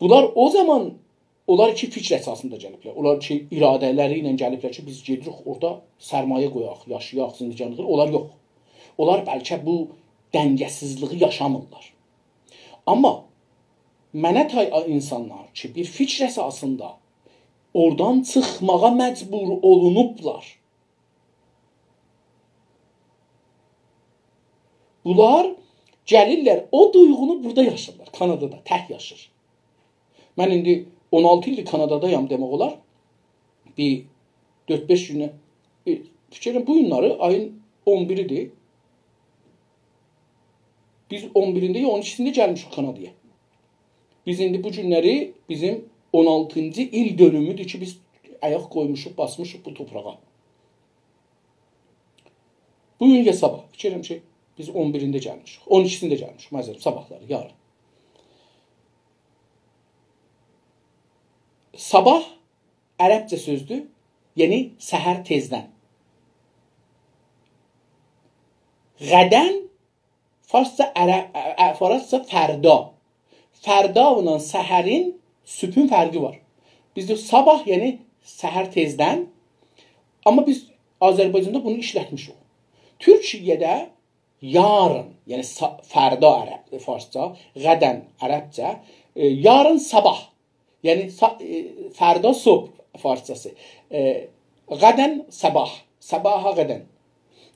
A: Bunlar o zaman onlar iki fikir əsasında gəliblər. Onlar ki, iradələri ilə gəliblər ki, biz gedirik orada sərmayə qoyaq, yaşayaq, zindicanlıq. Onlar yox. Onlar bəlkə bu dəngəsizliyi yaşamırlar. Amma mənə tay insanlar ki, bir fikir əsasında oradan çıxmağa məcbur olunublar. Bunlar gəlirlər, o duyğunu burada yaşırlar. Kanadada, tək yaşır. Mən indi 16 ildir Kanadadayam demək olar. Bir 4-5 günə fikirəm bu günləri ayın 11-idir. Biz 11-ində ya 12-sində gəlmişik Kanadaya. Biz indi bu günləri bizim 16-cı il dönümüdür ki, biz ayaq qoymuşuq, basmışıq bu toprağa. Bugün ya sabah. Fikirəm ki, biz 11-ində gəlmişik. 12-sində gəlmişik. Məzərim, sabahları, yarın. Sabah ərəbcə sözdür, yəni səhər tezdən. Qədən farsça fərda. Fərda ilə səhərin sübhün fərqi var. Bizdə sabah, yəni səhər tezdən. Amma biz Azərbaycanda bunu işlətmişik. Türkiyədə yarın, yəni fərda ərəbdir farsça, qədən ərəbcə, yarın sabah. Yəni fərda sob farsçası. Qədən sabah. Sabaha qədən.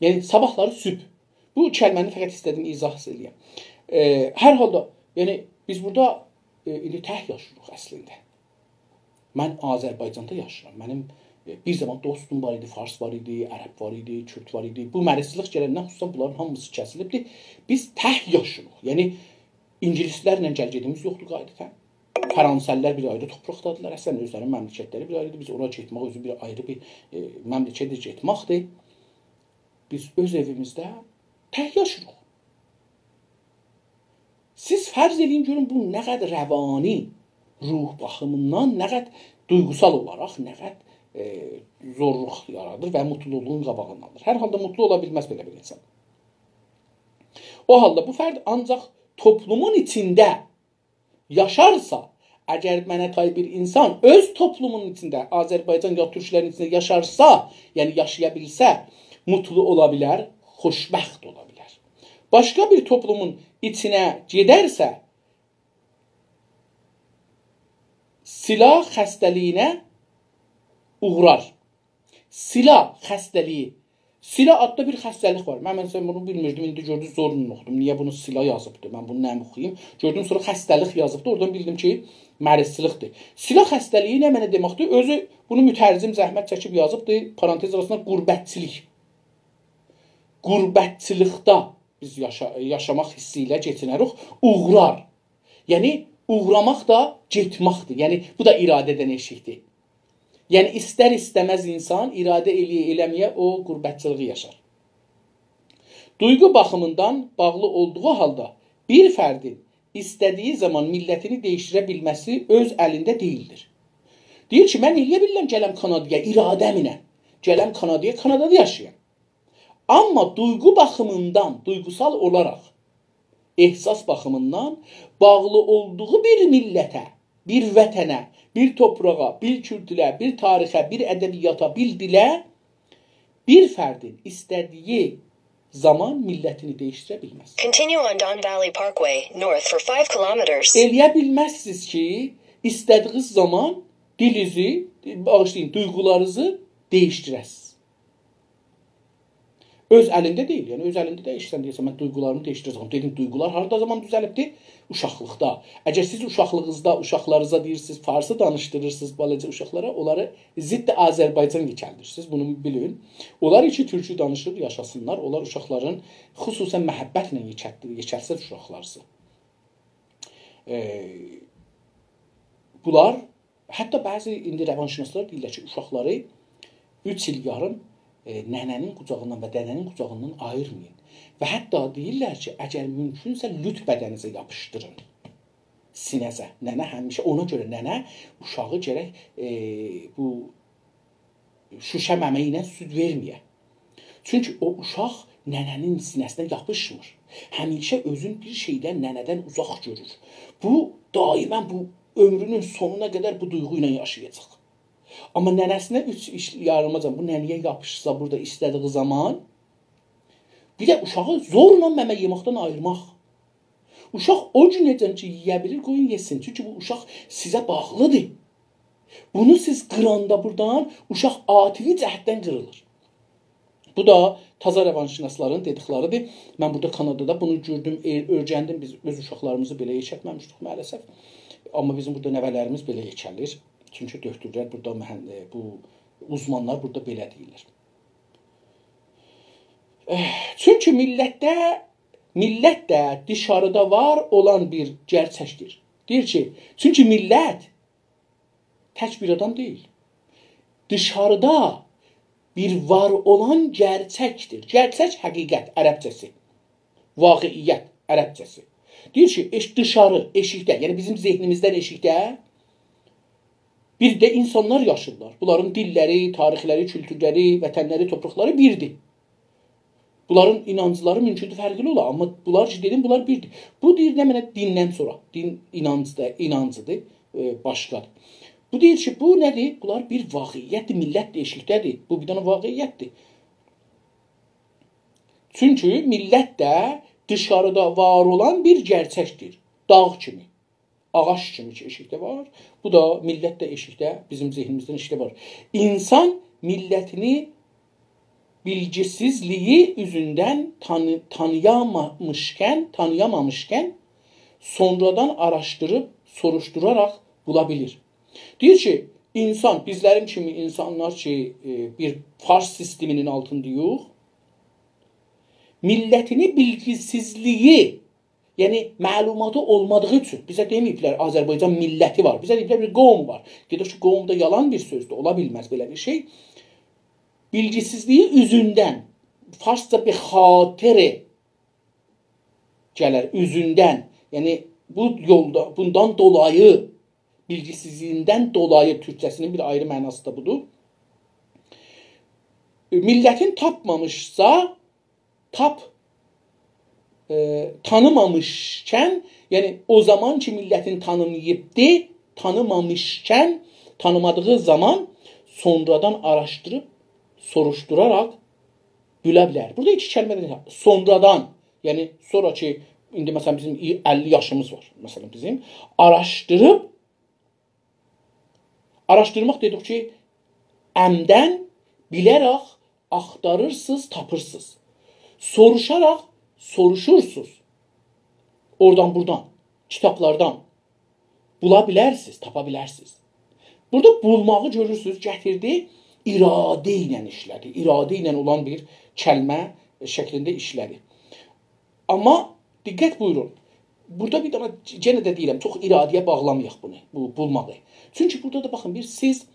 A: Yəni sabahları sübh. Bu kəlməni fəqət istədim izah edeyim. Hər halda, yəni biz burada indi tək yaşayırıq əslində. Mən Azərbaycanda yaşayıram. Mənim bir zaman dostum var idi, fars var idi, ərəb var idi, kürt var idi. Bu mərəsizlik gələndən xüsusən bunların hamısı kəsilibdir. Biz tək yaşayırıq. Yəni ingilislərlə gəlgədiyimiz yoxdur qaydətən. Fransəllər bir ayrı toprakdadılar. Əslən özlərinin məmləkətləri bir ayrıdır. Biz ona getmək özü bir ayrı bir məmləkətə getməkdir. Biz öz evimizdə tək yaşayırıq. Siz fərz edin görün bu nə qədər rəvani ruh baxımından, nə qədər duygusal olaraq, nə qədər zorluq yaradır və mutluluğun qabağını alır. Hər halda mutlu ola bilməz belə bir insan. O halda bu fərd ancaq toplumun içində yaşarsa, əgər mənə tay bir insan öz toplumunun içində, Azərbaycan ya Türklərin içində yaşarsa, yəni yaşaya bilsə, mutlu ola bilər, xoşbəxt ola bilər. Başqa bir toplumun içinə gedərsə, silah xəstəliyinə uğrar. Silah xəstəliyi. Silah adda bir xəstəlik var. Mən məsələn bunu bilmirdim. İndi gördüm zorunlu oxudum. Niyə bunu silah yazıbdı? Mən bunu nə oxuyum? Gördüm sonra xəstəlik yazıbdı. Oradan bildim ki, mərislikdir. Silah xəstəliyi nə mənə deməkdir? Özü bunu mütərzim zəhmət çəkib yazıbdı. Parantez arasında qurbətçilik. Qurbətçilikdə biz yaşamaq hissi ilə keçinərik. Uğrar. Yəni uğramaq da getməkdir. Yəni bu da iradədən eşikdir. Yəni istər-istəməz insan iradə eləməyə o qurbətçiliyi yaşar. Duyğu baxımından bağlı olduğu halda bir fərdin istədiyi zaman millətini dəyişdirə bilməsi öz əlində deyildir. Deyir ki, mən eləyə bilirəm gələm Kanadaya, iradəminə. Gələm Kanadaya, Kanadada yaşayam. Amma duyğu baxımından, duygusal olaraq, ehsas baxımından bağlı olduğu bir millətə, bir vətənə, bir toprağa, bir kültürə, bir tarixə, bir ədəbiyyata, bir dilə bir fərdin istədiyi zaman millətini dəyişdirə bilməz.
B: Continue on Don Valley Parkway, north for 5 kilometers.
A: Eləyə bilməzsiniz ki, istədiyiniz zaman dilinizi, bağışlayın, duyğularınızı dəyişdirəsiniz. öz əlində deyil. Yəni öz əlində dəyişsən deyəsən mən duyğularımı dəyişdirəcəm. Dedim duyğular harda zaman düzəlibdi? Uşaqlıqda. Əgər siz uşaqlığınızda uşaqlarınıza deyirsiniz, farsı danışdırırsınız balaca uşaqlara, onları zidd Azərbaycan keçəldirsiniz. Bunu bilin. Onlar iki türkü danışır, yaşasınlar. Onlar uşaqların xüsusən məhəbbətlə keçərsə uşaqlarısı. Bunlar hətta bəzi indi rəvanşünaslar deyirlər ki, uşaqları 3 il yarım nənənin qucağından və dədənin qucağından ayırmayın. Və hətta deyirlər ki, əgər mümkünsə lüt bədənizə yapışdırın. Sinəzə. Nənə həmişə ona görə nənə uşağı gərək bu şüşə məmə ilə süd verməyə. Çünki o uşaq nənənin sinəsinə yapışmır. Həmişə özün bir şeydən nənədən uzaq görür. Bu daimən bu ömrünün sonuna qədər bu duyğu ilə yaşayacaq. Amma nənəsinə 3 il yarımacan bu nənəyə yapışsa burada istədiyi zaman bir də uşağı zorla məmə yeməkdən ayırmaq. Uşaq o gün necə ki yeyə bilir, qoyun yesin. Çünki bu uşaq sizə bağlıdır. Bunu siz qıranda buradan uşaq ativi cəhətdən qırılır. Bu da taza rəvanşünasların dedikləridir. Mən burada Kanadada bunu gördüm, öyrəndim. Biz öz uşaqlarımızı belə yekətməmişdik maalesef. Amma bizim burada nəvələrimiz belə yekəlir. Çünki döktürlər burada bu uzmanlar burada belə deyirlər. Çünki millət də dışarıda var olan bir gerçəkdir. Deyir ki, çünki millət tək bir adam deyil. Dışarıda bir var olan gerçəkdir. Gerçək həqiqət ərəbcəsi. Vaqiiyyət ərəbcəsi. Deyir ki, dışarı, eşikdə, yəni bizim zehnimizdən eşikdə bir də insanlar yaşırlar. Bunların dilləri, tarixləri, kültürləri, vətənləri, topraqları birdir. Bunların inancları mümkündür fərqli ola, amma bunlar ki dedim, bunlar birdir. Bu deyir nə mənə dindən sonra, din inancıdır, başqadır. Bu deyir ki, bu nədir? Bunlar bir vaqiiyyətdir, millət eşikdədir. Bu bir dənə vaqiiyyətdir. Çünki millət də dışarıda var olan bir gerçəkdir. Dağ kimi, ağaç kimi ki eşikdə var. Bu da millət də eşikdə, bizim zehnimizdən eşikdə var. İnsan millətini bilgisizliği üzünden tanıyamamışken sonradan araştırıp soruşturarak bulabilir. Deyir ki, insan, bizlərim kimi insanlar ki bir fars sisteminin altındayıq, millətini bilgisizliği, yəni məlumatı olmadığı üçün bizə deməyiblər Azərbaycan milləti var. Bizə deyiblər bir qovm var. Gedir ki, qovm da yalan bir sözdür. Ola bilməz belə bir şey. Bilgisizliği üzündən, farsca bir xatirə gələr, üzündən. Yəni bu yolda, bundan dolayı, bilgisizliğindən dolayı türkçəsinin bir ayrı mənası da budur. Millətin tapmamışsa, tanımamışkən, yəni o zaman ki millətin tanımayıbdı, tanımamışkən, tanımadığı zaman sonradan araşdırıb, soruşdurarak bilə bilər. Burada iki kəlmədən sonradan, yəni sonra ki, indi məsələn bizim 50 yaşımız var, məsələn bizim, araşdırmaq dedik ki, əmdən bilərək axtarırsınız, tapırsınız. Soruşaraq soruşursunuz. Oradan buradan, kitablardan bula bilərsiniz, tapa bilərsiniz. Burada bulmağı görürsünüz, gətirdi, iradə ilə işlədi. İradə ilə olan bir kəlmə şəklində işlədi. Amma diqqət buyurun. Burada bir dana yenə də deyirəm, çox iradəyə bağlamayaq bunu, bu bulmağı. Çünki burada da baxın, siz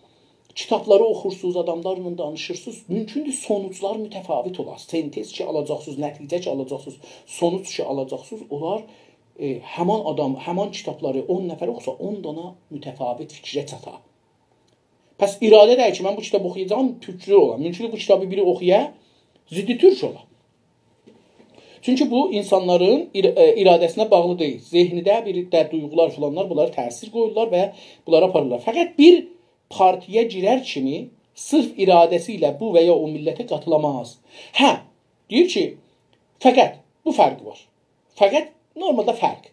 A: kitabları oxursunuz, adamlarla danışırsınız, mümkündür sonuçlar mütəfavit olar. Sentez ki alacaqsınız, nəticə ki alacaqsınız, sonuç ki alacaqsınız. Onlar həman adam, həman kitabları 10 nəfər oxusa 10 dana mütəfavit fikrə çatar. Pəs iradə deyil ki, mən bu kitabı oxuyacağım, türkçü olan. Mümkündür bu kitabı biri oxuya, ziddi türk olar. Çünki bu insanların iradəsinə bağlı deyil. Zehnidə bir də duyğular filanlar bunlara təsir qoyurlar və bunlara aparırlar. Fəqət bir partiyə girər kimi sırf iradəsi ilə bu və ya o millətə qatılamaz. Hə, deyir ki, fəqət bu fərq var. Fəqət normalda fərq.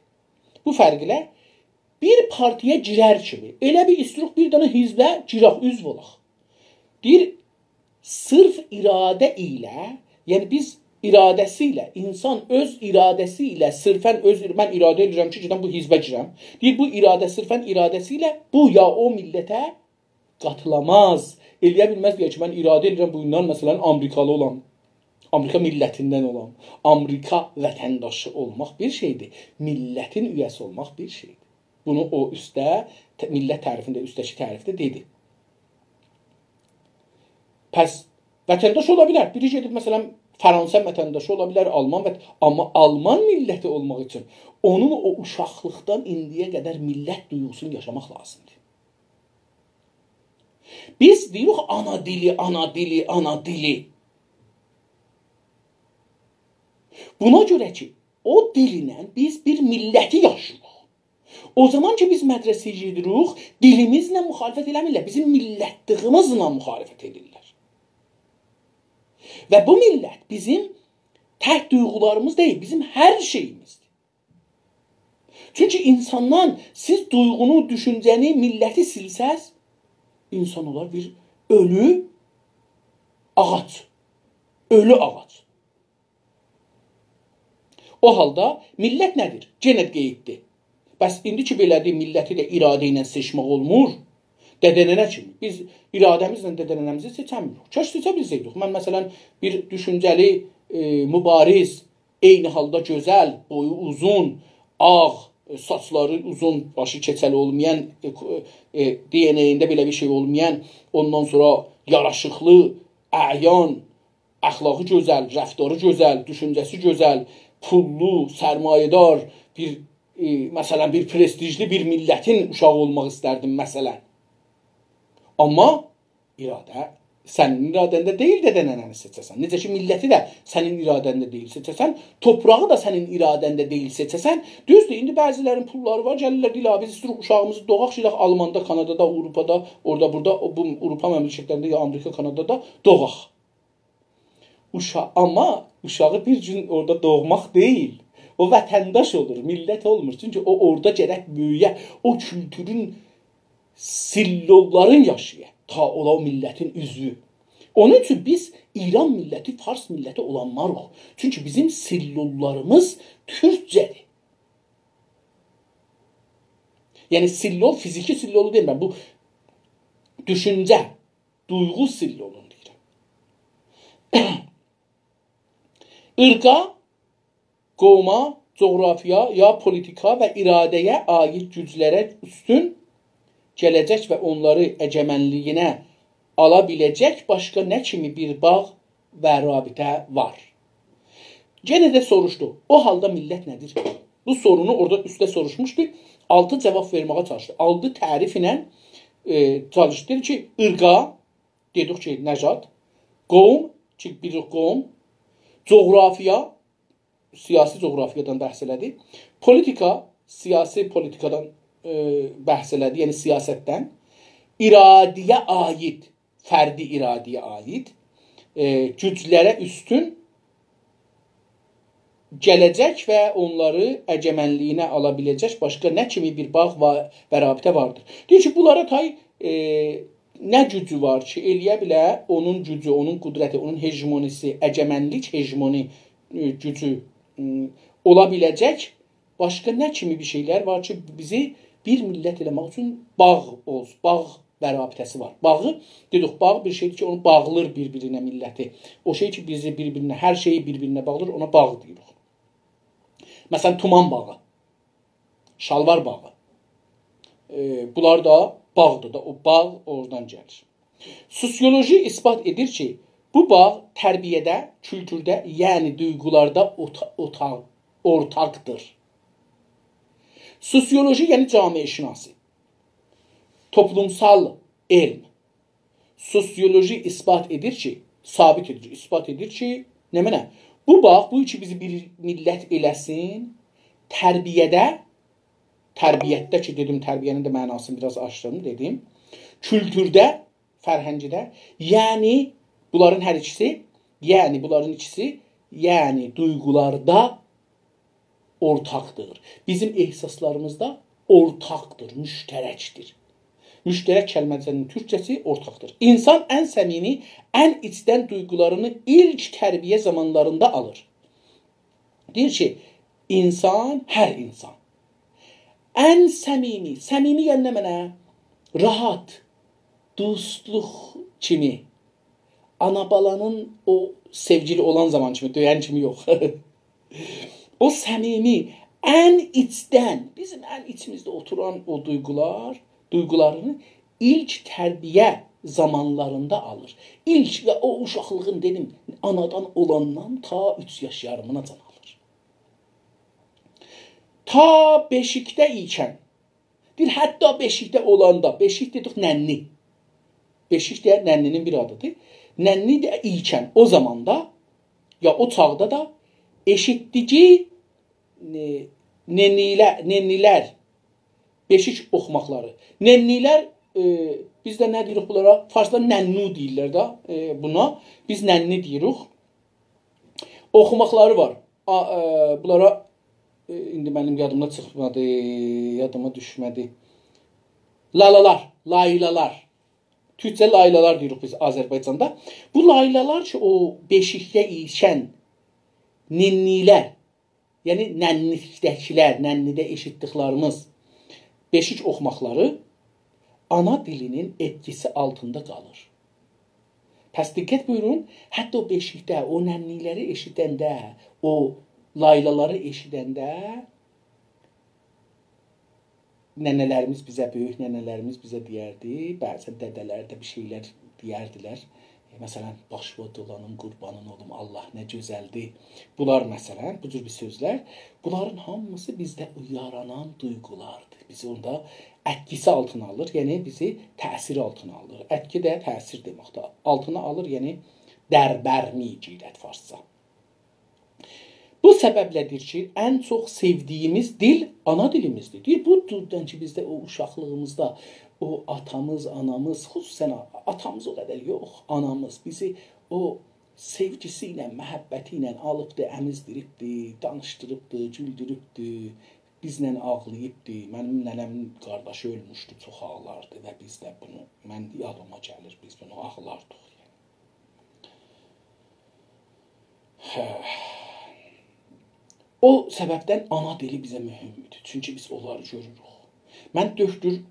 A: Bu fərq ilə bir partiyə girər kimi, elə bir istiruq bir dənə hizbə girək, üzv olaq. Deyir, sırf iradə ilə Yəni biz iradəsi ilə, insan öz iradəsi ilə sırfən mən iradə edirəm ki, gedən bu hizbə girəm. Deyir, bu iradə sırfən iradəsi ilə bu ya o millətə qatılamaz. Eləyə bilməz deyək ki, mən iradə edirəm bundan məsələn Amerikalı olan, Amerika millətindən olan, Amerika vətəndaşı olmaq bir şeydir. Millətin üyəsi olmaq bir şeydir. Bunu o millət tərifində, üstdəki tərifdə dedi. Pəs vətəndaş ola bilər. Biri gedib məsələn Fransa vətəndaşı ola bilər, amma Alman milləti olmaq üçün onun o uşaqlıqdan indiyə qədər millət duyğusunu yaşamaq lazımdır. Biz deyirik ana dili, ana dili, ana dili. Buna görə ki, o dilinə biz bir milləti yaşayırıq. O zaman ki biz mədrəsəyə gedirik, dilimizlə müxalifət eləmirlər, bizim millətliyimizlə müxalifət edirlər. Və bu millət bizim tək duyğularımız deyil, bizim hər şeyimizdir. Çünki insandan siz duyğunu, düşüncəni, milləti silsəz, insan olar bir ölü ağac. Ölü ağac. O halda millət nədir? Genət qeyddir. Bəs indi ki belədir, milləti də iradə ilə seçmək olmur. Dədənənə kimi. Biz iradəmizlə dədənənəmizi seçəmirik. Kaş seçə bilsəydik. Mən məsələn bir düşüncəli, mübariz, eyni halda gözəl, boyu uzun, ağ, saçları uzun, başı keçəli olmayan, DNA-ində belə bir şey olmayan, ondan sonra yaraşıqlı, əyan, əxlaqı gözəl, rəftarı gözəl, düşüncəsi gözəl, pullu, sərmayedar, məsələn bir prestijli bir millətin uşağı olmaq istərdim məsələn. Amma iradə sənin iradəndə deyil dədənənəni seçəsən. Necə ki milləti də sənin iradəndə deyil seçəsən, torpağı da sənin iradəndə deyil seçəsən. Düzdür, indi bəzilərin pulları var, gəlirlər deyirlər, biz istəyirik uşağımızı doğaq, gedək Almanda, Kanadada, Avropada, orada, burada, bu Avropa məmləkətlərində ya Amerika, Kanadada doğaq. Amma uşağı bir gün orada doğmaq deyil. O vətəndaş olur, millət olmur. Çünki o orada gərək böyüyə, o kültürün sillolların yaşaya, ta ola o millətin üzvü. Onun üçün biz İran milləti, Fars milləti olanmarıq. Çünki bizim sillollarımız türkcədir. Yəni sillol, fiziki sillolu deyil mən, bu düşüncə, duyğu sillolunu deyirəm. İrqa, qovma, coğrafiya ya politika və iradəyə aid güclərə üstün gələcək və onları əcəmənliyinə ala biləcək başqa nə kimi bir bağ və rabitə var. Yenə də soruşdu, o halda millət nədir? Bu sorunu orada üstə soruşmuşdu, 6 cavab verməyə çalışdı. 6 tərif ilə çalışdı ki, ırqa, dedik ki, nəcat, qovm, ki, bir qovm, coğrafiya, siyasi coğrafiyadan bəhs elədi, politika, siyasi politikadan bəhs elədi, yəni siyasətdən, iradiyə aid, fərdi iradiyə aid, güclərə üstün gələcək və onları əcəmənliyinə ala biləcək başqa nə kimi bir bağ və rabitə vardır. Deyir ki, bunlara tay nə gücü var ki, eləyə bilər, onun gücü, onun qüdrəti, onun hegemonisi, əcəmənlik hegemoni gücü ola biləcək başqa nə kimi bir şeylər var ki, bizi bir millət eləmək üçün bağ olsun, bağ və rabitəsi var. Bağı, dedik, bağ bir şeydir ki, onu bağlır bir-birinə milləti. O şey ki, bizi bir-birinə, hər şeyi bir-birinə bağlır, ona bağ deyirik. Məsələn, tuman bağı, şalvar bağı. Bunlar da bağdır da, o bağ oradan gəlir. Sosioloji isbat edir ki, bu bağ tərbiyədə, kültürdə, yəni duyğularda ortaqdır. Sosioloji, yəni camiəşünası, toplumsal elm, sosioloji isbat edir ki, sabit edir, isbat edir ki, nə mənə? Bu bağ, bu ki bizi bir millət eləsin, tərbiyyətdə ki, dedim, tərbiyənin də mənasını biraz açdım, dedim, kültürdə, fərhəngdə, yəni bunların hər ikisi, yəni duyğularda ortaqdır. Bizim ehsaslarımızda ortaqdır, müştərəkdir. Müştərək kəlməcənin türkçəsi ortaqdır. İnsan ən səmimi, ən içdən duygularını ilk tərbiyə zamanlarında alır. Deyir ki, insan, hər insan ən səmimi, səmimi yəni nə mənə? Rahat, dostluq kimi, ana balanın o sevgili olan zaman kimi, döyən kimi yox. O səmimi, ən içdən, bizim ən içimizdə oturan o duygularını ilk tərbiyə zamanlarında alır. İlk və o uşaqlığın dedim, anadan olandan ta 3 yaş yarımına can alır. Ta beşikdə ikən, deyir, hətta beşikdə olanda, beşik dedik nənni. Beşik deyər nənninin bir adıdır. Nənni də ikən o zamanda, ya o çağda da eşitdiyi nennilər, beşik oxumaqları. Nennilər, bizdə nə deyirik bunlara? Farslar nənnu deyirlər də buna. Biz nənni deyirik. Oxumaqları var. Bunlara indi mənim yadımda çıxmadı, yadıma düşmədi. Lalalar, laylalar. Türkçə laylalar deyirik biz Azərbaycanda. Bu laylalar ki, o beşikdə ikən nennilər, yəni nənnilikdəkilər, nənnidə eşitdiklərimiz beşik oxumaqları ana dilinin etkisi altında qalır. Pəs diqqət buyurun, hətta o beşikdə, o nənniləri eşidəndə, o laylaları eşidəndə nənələrimiz bizə, böyük nənələrimiz bizə deyərdi, bəzən dədələr də bir şeylər deyərdilər. Məsələn, başıva dolanım, qurbanın olum, Allah nə gözəldir. Bunlar məsələn, bu cür bir sözlər, bunların hamısı bizdə yaranan duyğulardır. Bizi onda ətkisi altına alır, yəni bizi təsir altına alır. Ətki də təsir deməkdir. Altına alır, yəni dərbərmi girət farsça. Bu səbəblədir ki, ən çox sevdiyimiz dil ana dilimizdir. Deyir, bu dildən ki, bizdə o uşaqlığımızda o atamız, anamız, xüsusən atamız o qədər yox, anamız bizi o sevgisi ilə, məhəbbəti ilə alıbdı, əmizdiribdi, danışdırıbdı, güldürübdü, bizlə ağlayıbdı. Mənim nənəmin qardaşı ölmüşdü, çox ağlardı və biz də bunu, mən yadıma gəlir, biz bunu ağlardıq. O səbəbdən ana dili bizə mühümdür. Çünki biz onları görürük. Mən döktür,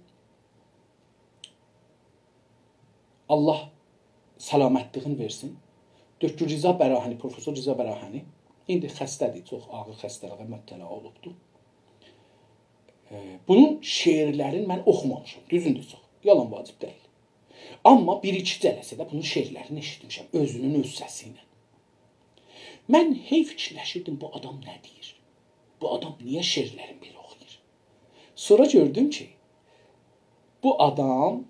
A: Allah səlamətliğin versin. Döktür Riza Bərahəni, Profesor Riza Bərahəni. İndi xəstədir, çox ağır xəstəliğə mübtəla olubdur. Bunun şeirlərini mən oxumamışam. Düzündür çox. Yalan vacib deyil. Amma bir-iki cələsədə bunun şeirlərini eşitmişəm. Özünün öz səsi ilə. Mən hey fikirləşirdim, bu adam nə deyir? Bu adam niyə şeirlərini belə oxuyur? Sonra gördüm ki, bu adam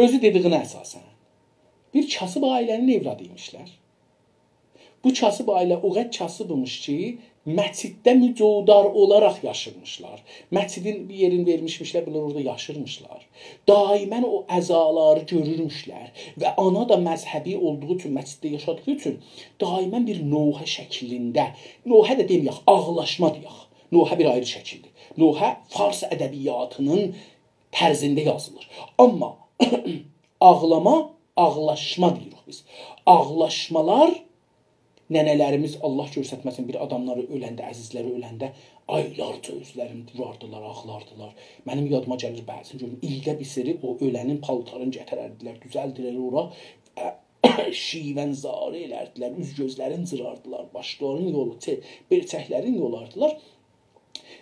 A: özü dediyinə əsasən bir kasıb ailənin evladıymışlar. Bu kasıb ailə o qədər kasıbmış ki, məsciddə mücudar olaraq yaşırmışlar. Məscidin bir yerini vermişmişlər, bunlar orada yaşırmışlar. Daimən o əzaları görürmüşlər və ana da məzhəbi olduğu üçün, məsciddə yaşadığı üçün daimən bir nohə şəklində, nohə də deməyək, ağlaşma deyək. Nohə bir ayrı şəkildir. Nohə fars ədəbiyyatının tərzində yazılır. Amma ağlama, ağlaşma deyirik biz. Ağlaşmalar nənələrimiz Allah göstərməsin bir adamları öləndə, əzizləri öləndə aylarca özlərini durardılar, ağlardılar. Mənim yadıma gəlir bəzən görüm, ildə bir seri o ölənin paltarını gətirərdilər, düzəldilər ora, şivənzarı elərdilər, üz gözlərini cırardılar, başlarının yolu, berçəklərini yolardılar.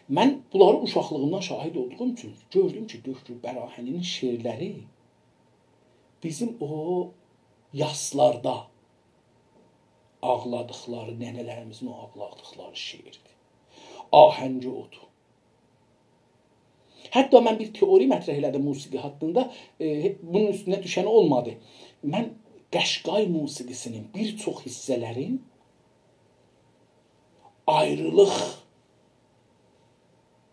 A: Mən bunları uşaqlığımdan şahid olduğum üçün gördüm ki, Döktür Bərahəninin şeirləri bizim o yaslarda ağladıqları, nənələrimizin o ağladıqları şeirdir. Ahəngi odur. Hətta mən bir teori mətrəh elədim musiqi haqqında, bunun üstünə düşən olmadı. Mən Qəşqay musiqisinin bir çox hissələrin ayrılıq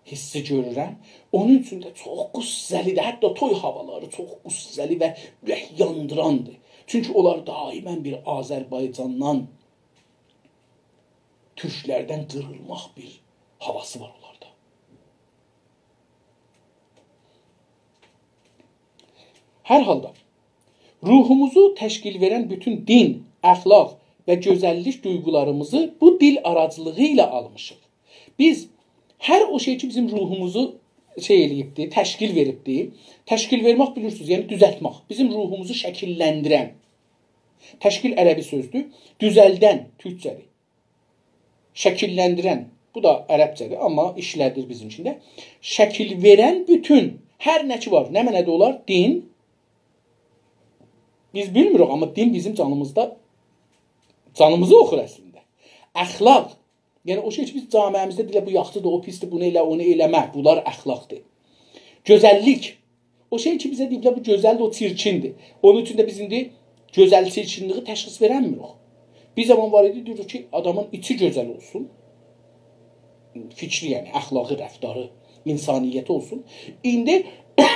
A: hissi görürəm. Onun üçün də çox qüssəlidir. Hətta toy havaları çox qüssəli və ürək yandırandır. Çünki onlar daimən bir Azərbaycandan, türklərdən qırılmaq bir havası var onlarda. Hər halda ruhumuzu təşkil verən bütün din, əxlaq və gözəllik duyğularımızı bu dil aracılığı ilə almışıq. Biz hər o şey ki bizim ruhumuzu eləyibdir, təşkil veribdir. Təşkil vermək bilirsiniz, yəni düzəltmək. Bizim ruhumuzu şəkilləndirən. Təşkil ərəbi sözdür. Düzəldən türkcədir. Şəkilləndirən, bu da ərəbcədir, amma işlədir bizim üçün də. Şəkil verən bütün, hər nə ki var, nə mənədə olar? Din. Biz bilmirik, amma din bizim canımızda, canımızı oxur əslində. Əxlaq. Yəni o şey ki biz camiəmizdə deyilə bu yaxşıdır, o pisdir, bunu elə, onu eləmə. Bunlar əxlaqdır. Gözəllik. O şey ki bizə deyilə bu gözəldir, o çirkindir. Onun üçün də biz indi gözəl çirkinliyi təşxis verənmirik. Bir zaman var idi, diyoruz ki adamın içi gözəl olsun. Fikri yəni, əxlaqı, rəftarı, insaniyyəti olsun. İndi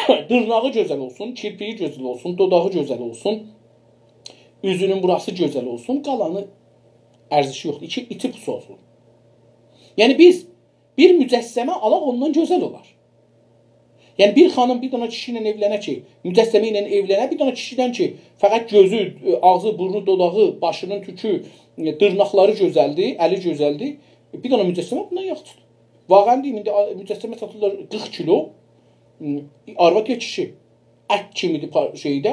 A: dırnağı gözəl olsun, kirpiyi gözəl olsun, dodağı gözəl olsun, üzünün burası gözəl olsun, qalanı ərzişi yoxdur. İti pis olsun. Yəni biz bir mücəssəmə alaq ondan gözəl olar. Yəni bir xanım bir dana kişi ilə evlənə ki, mücəssəmə ilə evlənə, bir dana kişidən ki, fəqət gözü, ağzı, burnu, dodağı, başının tükü, dırnaqları gözəldir, əli gözəldir. Bir dana mücəssəmə bundan yaxşıdır. Vaqən deyim, indi mücəssəmə satırlar 40 kilo, arvad ya kişi, ət kimidir şeydə,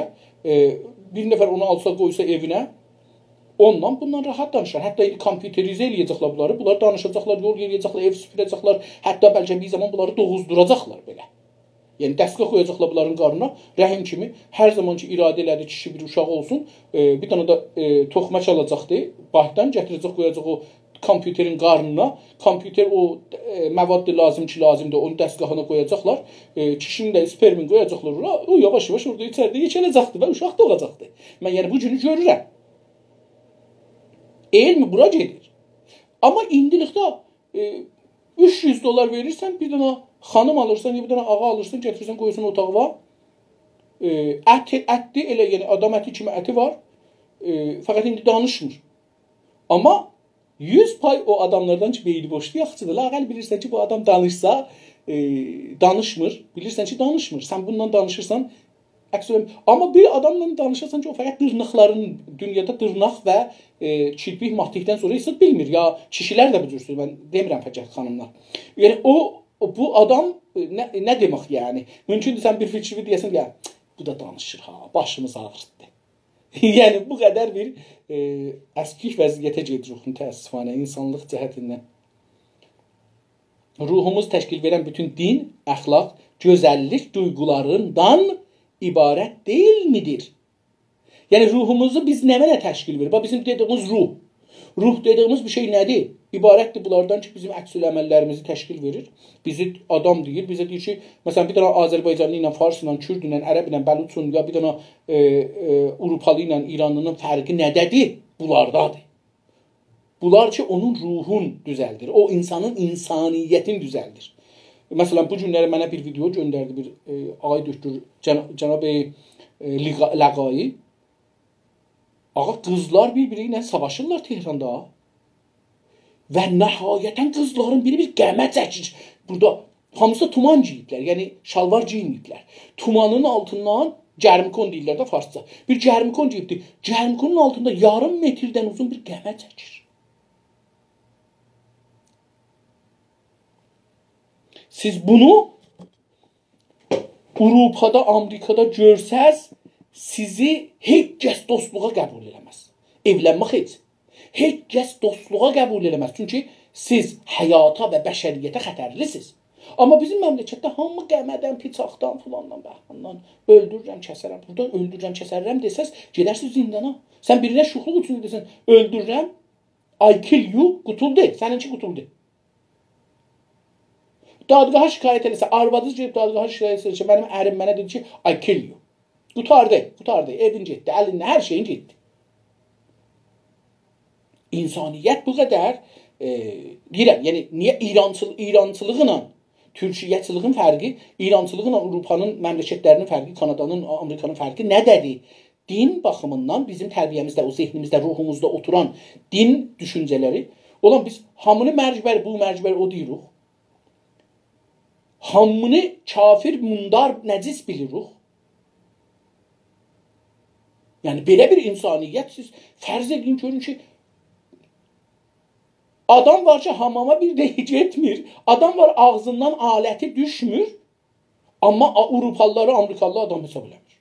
A: bir nəfər onu alsa qoysa evinə, ondan bundan rahat danışar. Hətta kompüterizə eləyəcəklər bunları. Bunlar danışacaqlar, yol yeriyəcəklər, ev süpürəcəklər. Hətta bəlkə bir zaman bunları doğuzduracaqlar belə. Yəni dəstək qoyacaqlar bunların qarnına. Rəhim kimi hər zaman ki iradə elədi kişi bir uşaq olsun, bir dana da toxma çalacaqdı. Bahdan gətirəcək qoyacaq o kompüterin qarnına. Kompüter o məvaddır lazım ki lazımdır. Onu dəstgahına qoyacaqlar. Kişinin də spermin qoyacaqlar ora. O yavaş-yavaş orada içəridə yekələcəkdi və uşaq doğacaqdı. Mən yəni bu günü görürəm. Elmi bura gedir. Amma indilikdə $300 verirsən, bir dana xanım alırsan, bir dana ağa alırsan, gətirirsən, qoyursan otağa. Ətdir, elə yəni adam əti kimi əti var. Fəqət indi danışmır. Amma 100% o adamlardan ki beyni boşdur, yaxşıdır. Lağəl bilirsən ki bu adam danışsa, danışmır. Bilirsən ki danışmır. Sən bundan danışırsan, amma bir adamla danışırsan ki o fəqət dırnaqların, dünyada dırnaq və kirpik matlikdən sonra heç bilmir. Ya kişilər də bilirsiniz, mən demirəm fəqət xanımlar. Yəni bu adam nə demək yəni? Mümkündür sən bir fikri deyəsən, ya bu da danışır ha, başımız ağrıtdı. Yəni bu qədər bir əskik vəziyyətə gedir ruhun təəssüfanə, insanlıq cəhətindən. Ruhumuz təşkil verən bütün din, əxlaq, gözəllik duyğularından ibarət deyilmidir? Yəni ruhumuzu biz nə mənə təşkil verir? Bizim dediyimiz ruh. Ruh dediyimiz bir şey nədir? İbarətdir bunlardan ki bizim əksül əməllərimizi təşkil verir. Bizi adam deyir, bizə deyir ki, məsələn bir dana Azərbaycanlı ilə, Fars ilə, Kürd ilə, Ərəb ilə, Bəluçun ya bir dana Avropalı ilə, İranlının fərqi nədədir? Bunlardadır. Bunlar ki onun ruhun düzəldir. O insanın insaniyyətin düzəldir. Məsələn bu günləri mənə bir video göndərdi bir ağay düşdür Cənab Ləqai. Ağa qızlar bir-biri ilə savaşırlar Tehranda. Və nəhayətən qızların biri bir qəmə çəkir. Burada hamısı da tuman giyiblər, yəni şalvar giyməyiblər. Tumanın altından gərmikon deyirlər də farsça. Bir gərmikon giyibdir. Gərmikonun altında yarım metrdən uzun bir qəmə çəkir. Siz bunu Avropada, Amerikada görsəz, sizi heç kəs dostluğa qəbul eləməz. Evlənmək heç. Heç kəs dostluğa qəbul eləməz. Çünki siz həyata və bəşəriyyətə xətərlisiniz. Amma bizim məmləkətdə hamı qəmədən, piçaqdan, filandan, bəhmandan öldürürəm, kəsərəm. Burada öldürürəm, kəsərəm desəz, gedərsiz zindana. Sən birinə şuxluq üçün desən, öldürürəm, I kill you, qutuldu. Səninki qutuldu. Dadqaha şikayət eləsə, arvadınız gedib dadqaha şikayət eləsə, mənim ərim mənə dedi ki, I kill you. Qutardı, evin getdi, əlində, hər şeyin getdi. İnsaniyyət bu qədər, deyirəm, yəni, niyə İrançılığına, Türkiyyəçiliğin fərqi, İrançılığına Avropanın məmləkətlərinin fərqi, Kanadanın, Amerikanın fərqi nədədir? Din baxımından bizim tərbiyəmizdə, o zehnimizdə, ruhumuzda oturan din düşüncələri, olan biz hamını mərcbər, bu mərcbər o deyirik. Hamını kafir, mundar, nəcis bilirik. Yəni belə bir insaniyyət siz fərz edin görün ki, adam var ki, hamama bir də getmir. Adam var ağzından aləti düşmür. Amma Avropalıları, Amerikalıları adam hesab eləmir.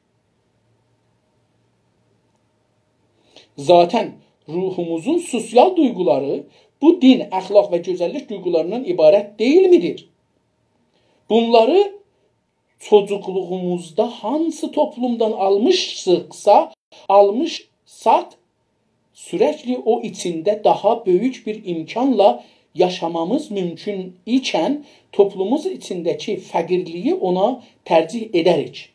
A: Zaten ruhumuzun sosial duyguları bu din, əxlaq və gözəllik duygularından ibarət deyilmidir? Bunları çocukluğumuzda hansı toplumdan almışsak sürekli o içinde daha büyük bir imkanla yaşamamız mümkün iken toplumumuz içindeki fakirliği ona tercih ederiz.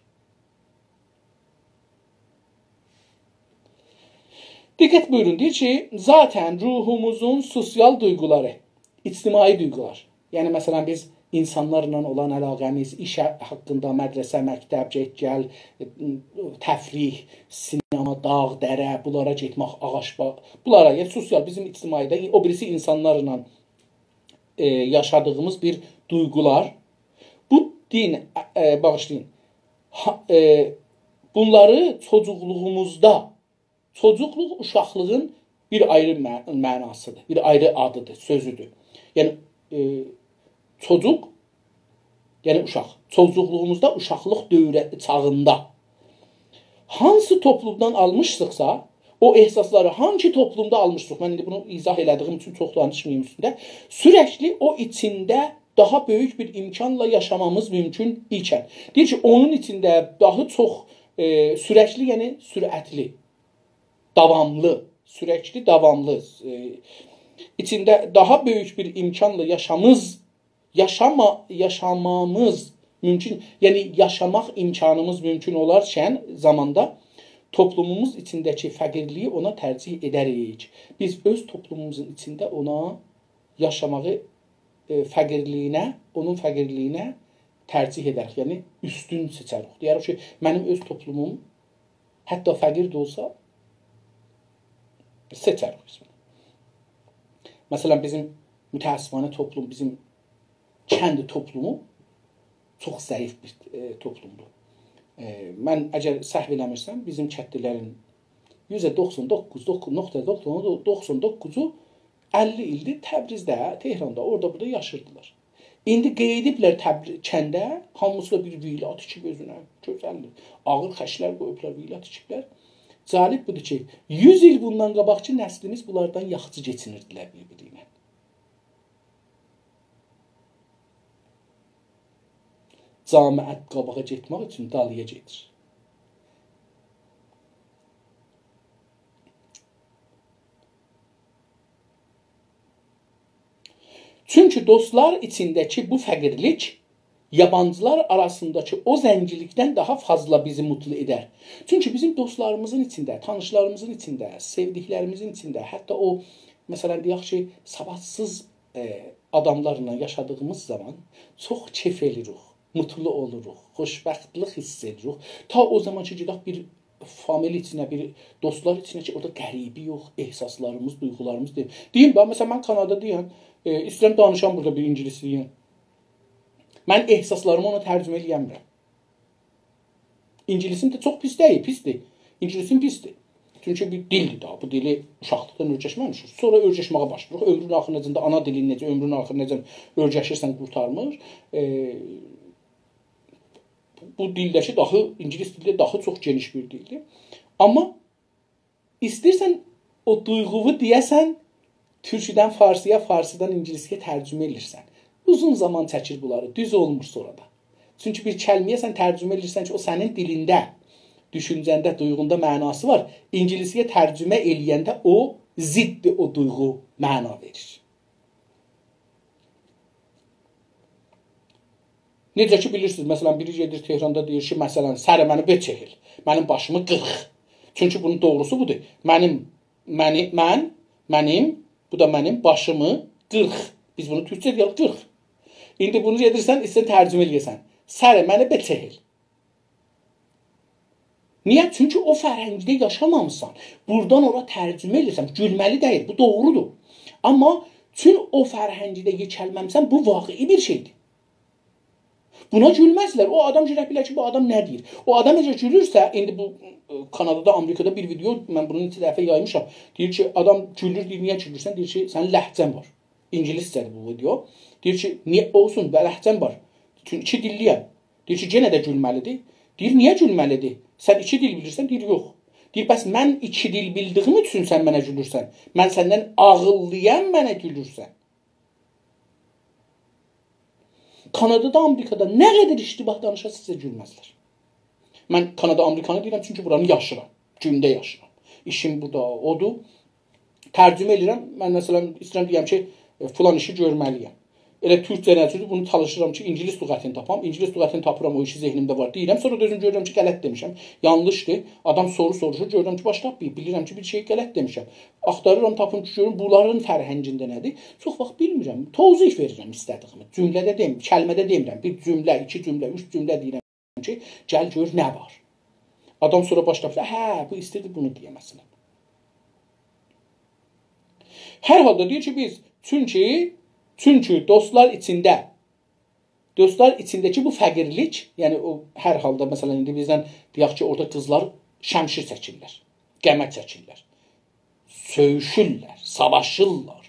A: Dikkat buyurun, deyir ki, zaten ruhumuzun sosyal duyguları, içtimai duygular. Yani mesela biz insanlarla olan əlaqəmiz, iş haqqında, mədrəsə, məktəb, get-gəl, təfrih, sinema, dağ, dərə, bunlara getmək, ağac, bağ, bunlara, yəni sosial, bizim ictimaidə, o birisi insanlarla yaşadığımız bir duygular. Bu din, bağışlayın, bunları çocukluğumuzda, çocuqluq uşaqlığın bir ayrı mənasıdır, bir ayrı adıdır, sözüdür. Yəni, çocuk, yəni uşaq, çocukluğumuzda, uşaqlıq dövrə çağında hansı toplumdan almışsıqsa, o ehsasları hangi toplumda almışsıq, mən indi bunu izah elədiyim üçün çox danışmayayım üstündə, sürekli o içində daha böyük bir imkanla yaşamamız mümkün ikən. Deyir ki, onun içində daha çox sürekli, yəni sürətli, davamlı, sürekli davamlı, içində daha böyük bir imkanla yaşamamız mümkün, yəni yaşamaq imkanımız mümkün olarkən zamanda toplumumuz içindəki fəqirliyi ona tercih edərik. Biz öz toplumumuzun içində ona yaşamağı fəqirliyinə, onun fəqirliyinə tercih edərik. Yəni üstün seçərik. Deyərik ki, mənim öz toplumum hətta fəqir də olsa seçərik biz. Məsələn, bizim mütəəssifانه toplum, bizim kənd toplumu çox zəif bir toplumdur. Mən əgər səhv eləmirsəm, bizim kəndlilərin %99.99'u 50 ildir Təbrizdə, Tehranda, orada burada yaşırdılar. İndi qeydiblər kəndə, hamısı da bir villa tikib özünə, gözəldir. Ağır xəşlər qoyublar, villa tikiblər. Cəlib budur ki, 100 il bundan qabaqçı nəslimiz bunlardan yaxçı geçinirdilər bir-biri ilə. Camiət qabağa getmək üçün dalıya gedir. Çünkü dostlar içindeki bu fəqirlik yabancılar arasındaki o zəngilikdən daha fazla bizi mutlu eder. Çünkü bizim dostlarımızın içində, tanışlarımızın içində, sevdiklərimizin içində, hətta o, məsələn, deyək ki, savadsız adamlarla yaşadığımız zaman çox keyf edirik, mutlu oluruq, xoşbəxtlik hiss edirik. Ta o zaman ki, gedək bir famil içinə, bir dostlar içinə ki, orada qəribi yox, ehsaslarımız, duygularımız deyil. Deyim, məsələn, mən Kanada deyəm, istəyirəm danışam burada bir ingilis deyəm. Mən ehsaslarımı ona tərcümə eləyəmirəm. İngilisim də çox pis deyil, pisdir. İngilisim pisdir. Çünki bir dildir daha. Bu dili uşaqlıqdan öyrəşməmişik. Sonra öyrəşməyə başlayırıq. Ömrün axırında ana dilin necə, ömrün axırında necə öyrəşirsən qurtarmır. Bu dildəki daha, İngilis dildə daha çox geniş bir dildir. Amma istəyirsən o duyğuvu deyəsən, Türkçədən Farsıya, Farsıdan İngilisə tərcümə edirsən. Uzun zaman çəkir bunları, düz olmur sonra da. Çünki bir kəlməyə sən tərcümə edirsən ki, o sənin dilində, düşüncəndə, duyğunda mənası var. İngilisiyə tərcümə eləyəndə o ziddir, o duyğu məna verir. Necə ki bilirsiniz, məsələn, biri gedir Tehranda deyir ki, məsələn, sərə məni böl çəkil, mənim başımı qırx. Çünki bunun doğrusu budur. Bu da mənim başımı qırx. Biz bunu Türkçə deyək, qırx. İndi bunu gedirsən, istəyirsən tərcümə eləyəsən. Sərə məni böl çəkil. Niyə? Çünki o fərhəngdə yaşamamısan. Buradan ora tərcümə edirsən. Gülməli deyil, bu doğrudur. Amma çünki o fərhəngdə yekəlməmsən, bu vaqi bir şeydir. Buna gülməzlər. O adam görə bilər ki, bu adam nə deyir. O adam necə gülürsə, indi bu Kanadada, Amerikada bir video, mən bunu neçə dəfə yaymışam. Deyir ki, adam gülür, deyir, niyə gülürsən? Deyir ki, sənin ləhcən var. İngiliscədir bu video. Deyir ki, niyə olsun, və ləhcən var. Çünki 2 dilliyəm. Deyir ki, yenə də gülməlidir. Deyir, niyə gülməlidir? Sən 2 dil bilirsən? Deyir, yox. Deyir, bəs mən 2 dil bildiyim üçün sən mənə gülürsən. Mən səndən ağıllıyam, mənə gülürsən. Kanadada, Amerikada nə qədər iştibah danışa sizə gülməzlər. Mən Kanada, Amerikanı deyirəm, çünki buranı yaşıram. Gündə yaşıram. İşim burada odur. Tərcümə edirəm. Mən məsələn istəyirəm deyəm ki, filan işi görməliyəm. Elə türkcə nədir, bunu çalışıram ki, ingilis lüğətini tapam. İngilis lüğətini tapıram, o işi zehnimdə var deyirəm. Sonra da özüm görürəm ki, qələt demişəm. Yanlışdır. Adam soru soruşur, görürəm ki, başlayıb bilirəm ki, bir şey qələt demişəm. Axtarıram, tapım ki, görürüm bunların fərhəngində nədir. Çox vaxt bilmirəm. Tozih verirəm istədiyimi. Cümlədə demirəm, kəlmədə demirəm. Bir cümlə, 2 cümlə, 3 cümlə deyirəm ki, gəl gör nə var. Adam sonra başlayıb, hə, bu istədi bunu deyəməsin. Hər halda deyir ki, biz çünki dostlar içindəki bu fəqirlik, yəni o hər halda məsələn indi bizdən deyək ki, orada qızlar şəmşir çəkirlər, qəmət çəkirlər, söyüşürlər, savaşırlar.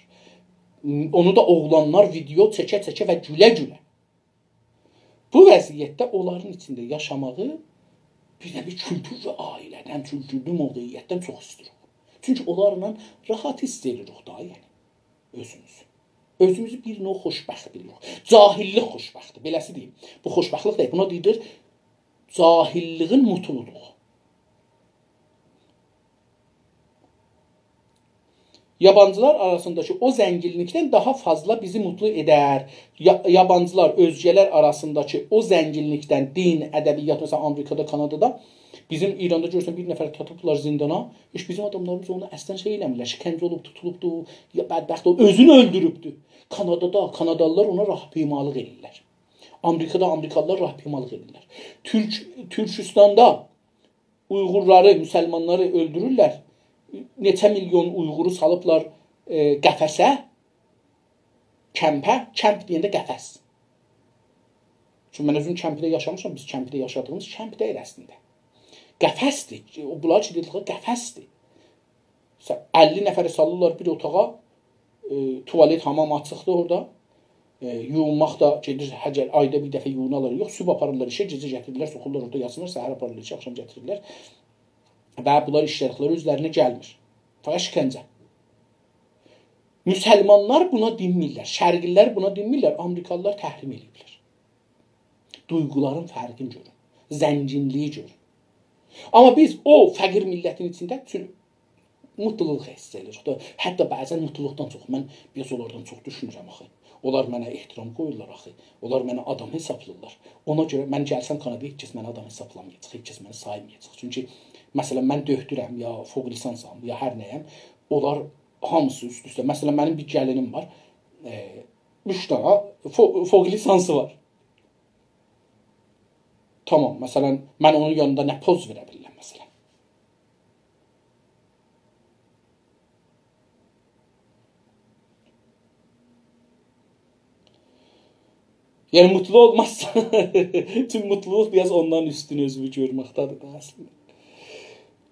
A: Onu da oğlanlar video çəkə-çəkə və gülə-gülə. Bu vəziyyətdə onların içində yaşamağı bir də bir kültür və ailədən, kültürlü mövqeyiyyətdən çox istəyirik. Çünki onlarla rahat hiss edirik da, yəni özümüzü. Özümüzü bir növ xoşbəxt bilirik. Cahillik xoşbəxtdir, beləsi deyim. Bu xoşbəxtlik deyil, buna deyilir cahilliğin mutluluğu. Yabancılar arasındakı o zənginlikdən daha fazla bizi mutlu edər. Yabancılar, özgələr arasındakı o zənginlikdən, din, ədəbiyyat, məsələn Amerikada, Kanadada, bizim İranda görürsən bir nəfər tatıblar zindana, bizim adamlarımız onu əslən şey eləmirlər, şikəncə olub, tutulubdu, bədbəxt olub, özünü öldürübdü. Kanadada, Kanadalılar ona rahpimalıq edirlər. Amerikada, Amerikalılar rahpimalıq edirlər. Türkistanda Uyğurları, müsəlmanları öldürürlər. Neçə milyon Uyğuru salıblar qəfəsə, kəmpə, kəmp deyəndə qəfəs. Çünki mən özüm kəmpdə yaşamışam, biz kəmpdə yaşadığımız kəmp deyil əslində. Qəfəsdir. Bunlar ki, dedikləri qəfəsdir. 50 nəfəri salırlar bir otağa, tuvalet, hamam açıqdır orada. Yuyunmaq da gedir, ayda bir dəfə yuyunarlar. Yox, süb aparırlar işə, gecə gətirirlər, soxurlar orada yatsınlar, səhər aparırlar işə, axşam gətirirlər. Və bunlar işlərikləri özlərinə gəlmir. Fəqət şikəncə. Müsəlmanlar buna dinmirlər, şərqilər buna dinmirlər, Amerikalılar təhrim edirlər. Duyğuların fərqini görün, zənginliyi görün. Amma biz o fəqir millətin içində mutluluq hiss edirik. Hətta bəzən mutluluqdan çox, mən biraz onlardan çox düşünürəm axı. Onlar mənə ehtiram qoyurlar axı. Onlar mənə adam hesablayırlar. Ona görə mən gəlsəm Kanadaya heç kəs mənə adam hesablamayacaq, heç kəs mənə saymayacaq. Çünki məsələn mən döktürəm ya fوق lisansam ya hər nəyəm. Onlar hamısı üst-üstə. Məsələn mənim bir gəlinim var. 3 dənə fوق lisansı var. Tamam, məsələn mən onun yanında nə poz verə bilirəm məsələn. Yəni mutlu olmazsa, çünki mutluluq biraz ondan üstün özünü görməkdədir da əslində.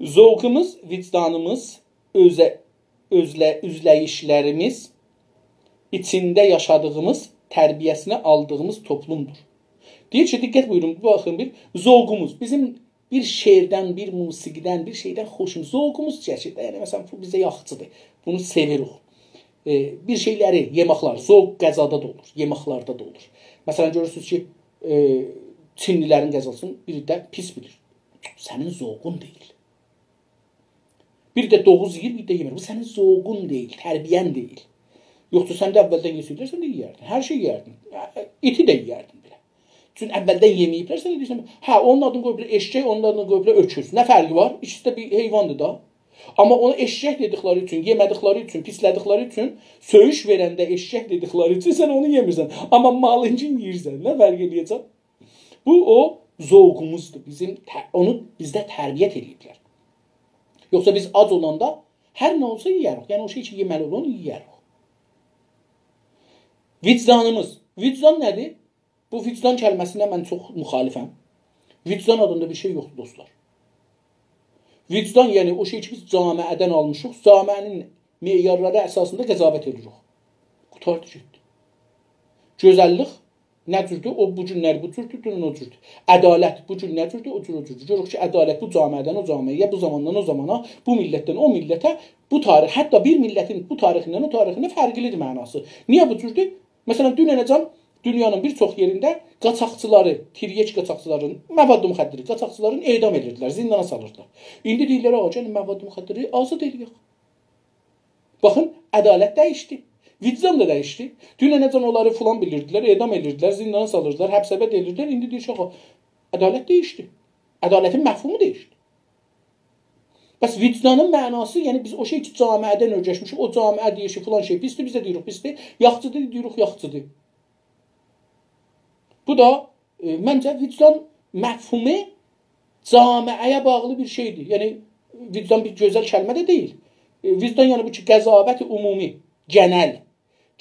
A: Zövqümüz, vicdanımız, üzləyişlərimiz içində yaşadığımız, tərbiyəsini aldığımız toplumdur. Deyir ki, diqqət buyurun, baxın bir zövqümüz, bizim bir şeirdən, bir musiqidən, bir şeydən xoşumuz, zövqümüz çəkir. Yəni məsələn bu bizə yaxşıdır. Bunu sevirik. Bir şeyləri, yeməklər, zövq qəzada da olur, yeməklərdə də olur. Məsələn görürsünüz ki, Çinlilərin qəzasını biri də pis bilir. Sənin zövqün deyil. Bir də doğuz yeyir, bir də yemir. Bu sənin zövqün deyil, tərbiyən deyil. Yoxsa sən də əvvəldən yesəydilər, sən də yeyərdin. Hər şey yeyərdin. İti də yeyərdin belə. Çünki əvvəldən yeməyiblər, sən də deyirsən, hə, onun adını qoyublar eşək, onun adını qoyublar öküz. Nə fərqi var? İkisi də bir heyvandır da. Amma ona eşək dedikləri üçün, yemədikləri üçün, pislədikləri üçün, söyüş verəndə eşək dedikləri üçün sən onu yemirsən. Amma malıncın yeyirsən. Nə fərq eləyəcək? Bu o zövqümüzdür. Onu bizdə tərbiyyət ediblər. Yoxsa biz ac olanda hər nə olsa yeyərik. Yəni o şey ki, yeməli olan yeyərik. Vicdanımız. Vicdan nədir? Bu vicdan kəlməsinə mən çox müxalifəm. Vicdan adında bir şey yoxdur dostlar. Vicdan yəni o şey ki biz camiədən almışıq, camiənin meyarları əsasında qəzavət edirik. Qutardı getdi. Gözəllik nə cürdür? O bu günlər bu cürdür, dünən o cürdür. Ədalət bu gün nə cürdür? O cür o cürdür. Görürük ki, ədalət bu camiədən o camiəyə, bu zamandan o zamana, bu millətdən o millətə, bu tarix, hətta bir millətin bu tarixindən o tarixinə fərqlidir mənası. Niyə bu cürdür? Məsələn, dünənəcən dünyanın bir çox yerində qaçaqçıları, tiryeç qaçaqçıların, məvad müxəddiri qaçaqçıların edam edirdilər, zindana salırdılar. İndi deyirlər, gəlin məvad müxəddiri azad edək. Baxın, ədalət dəyişdi. Vicdan da dəyişdi. Dünənəcən onları filan bilirdilər, edam edirdilər, zindana salırdılar, həbsəbət edirdilər. İndi deyir ki, ədalət dəyişdi. Ədalətin məfhumu dəyişdi. Bəs vicdanın mənası, yəni biz o şey ki, camiədən öyrəşmişik, o camiə deyir ki, filan şey pisdir, biz də deyirik pisdir, yaxçıdır, deyirik yaxçıdır. Bu da məncə vicdan məfhumu camiəyə bağlı bir şeydir. Yəni vicdan bir gözəl kəlmə də deyil. Vicdan yəni bu ki, qəzavət ümumi, genel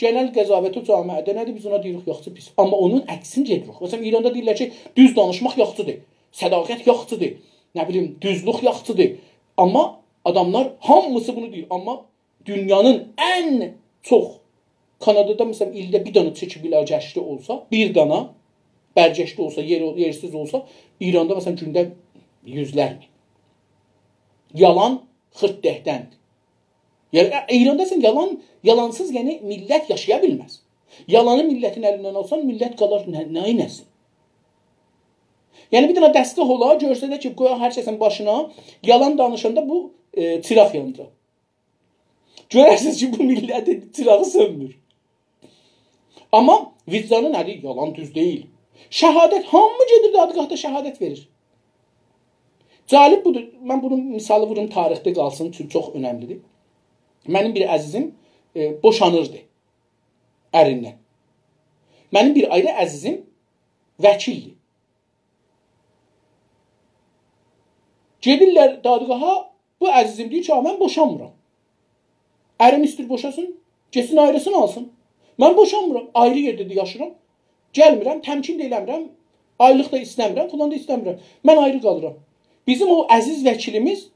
A: qəzabəti camiədə nədir? Biz ona deyirik yaxçı pis. Amma onun əksini gedirik. Məsələn, İranda deyirlər ki, düz danışmaq yaxçıdır, sədaqət yaxçıdır, nə bilim, düzlük yaxçıdır. Amma adamlar hamısı bunu deyir. Amma dünyanın ən çox, Kanadada məsələn ildə bir dana çəkib iləcəşli olsa, bir dana bərcəşli olsa, yersiz olsa, İranda məsələn gündə yüzlər min. Yalan xırtdəkdəndir. Yəni, İranda sən yalansız yəni millət yaşaya bilməz. Yalanı millətin əlindən alsan, millət qalar nə inəsin? Yəni, bir dənə dəstək ola, görsə də ki, qoya hər kəsin başına, yalan danışanda bu çıraq yandır. Görərsiniz ki, bu millətin çırağı sönmür. Amma vicdanı nədir? Yalan düz deyil. Şəhadət, hamı gedir dadgahda şəhadət verir. Cəlib budur. Mən bunun misalı vurum tarixdə qalsın, çünki çox önəmlidir. Mənim bir əzizim boşanırdı ərindən. Mənim bir ayrı əzizim vəkildir. Gedirlər dadgaha, bu əzizim deyir ki, mən boşanmıram. Ərim istir boşasın, geçsin ayrısını alsın. Mən boşanmıram, ayrı yerdə yaşıram. Gəlmirəm, təmkin də eləmirəm, aylıq da istəmirəm, falan da istəmirəm. Mən ayrı qalıram. Bizim o əziz vəkilimiz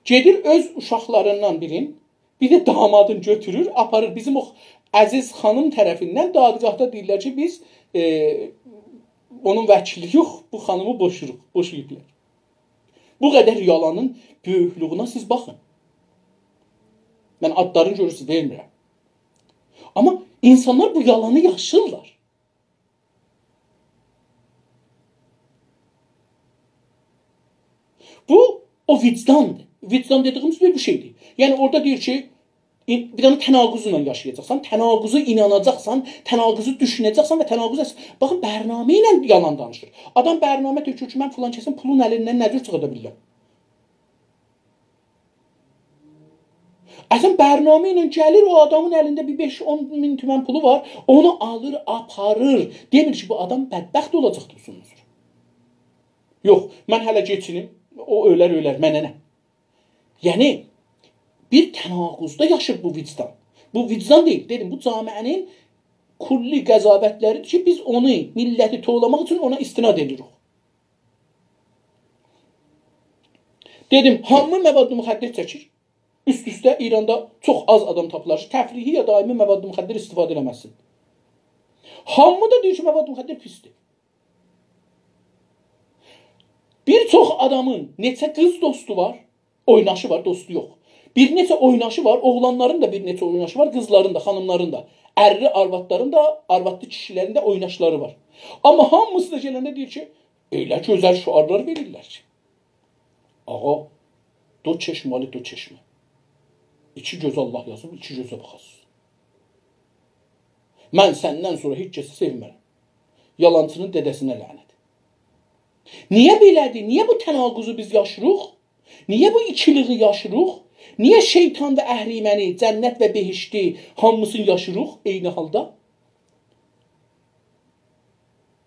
A: gedir öz uşaqlarından birin, bir də damadını götürür, aparır. Bizim o əziz xanım tərəfindən dadgahda deyirlər ki, biz onun vəkili yox, bu xanımı boşayıblar. Bu qədər yalanın böyüklüğüne siz baxın. Mən adlarını görürsünüz, vermirəm. Amma insanlar bu yalanı yaşırlar. Bu o vicdandır. Vicdan dediğimiz bir şeydir. Yəni orada deyir ki, bir dənə tənaquzla yaşayacaqsan, tənaquzu inanacaqsan, tənaquzu düşünəcəksən və tənaquzu... Baxın, bərnamə ilə yalan danışır. Adam bərnamə tökür ki, mən filan kəsin pulun əlindən nə cür çıxada bilirəm. Əzəm bərnamə ilə gəlir, o adamın əlində bir 5-10 min tümən pulu var, onu alır, aparır. Demir ki, bu adam bədbəxt olacaqdır uzun. Yox, mən hələ geçinim, o ölər, mənə nə? Yəni, bir tənaquzda yaşır bu vicdan. Bu vicdan deyil, dedim, bu camiənin kulli qəzavətləridir ki, biz onu, milləti toğlamaq üçün ona istinad edirik. Dedim, hamı məvadlı müxəddir çəkir. Üst-üstə İranda çox az adam tapılar ki, təfrihi ya daimi məvadlı müxəddir istifadə eləməsin. Hamı da deyir ki, məvadlı müxəddir pisdir. Bir çox adamın neçə qız dostu var, oynaşı var, dostu yox. Bir neçə oynaşı var, oğlanların da bir neçə oynaşı var, qızların da, xanımların da, ərli arvadların da, arvadlı kişilərin də oynaşları var. Amma hamısı da gələndə deyir ki, elə gözəl şuarlar verirlər ki. Ağa, do çeşmalı, do çeşmə. İki göz Allah yazıb, iki gözə baxasın. Mən səndən sonra heç kəsi sevmərəm. Yalancının dədəsinə lənət. Niyə belədir? Niyə bu tənaquzu biz yaşırıq? Niyə bu ikiliği yaşırıq? Niyə şeytan və əhriməni, cənnət və behişti hamısını yaşırıq eyni halda?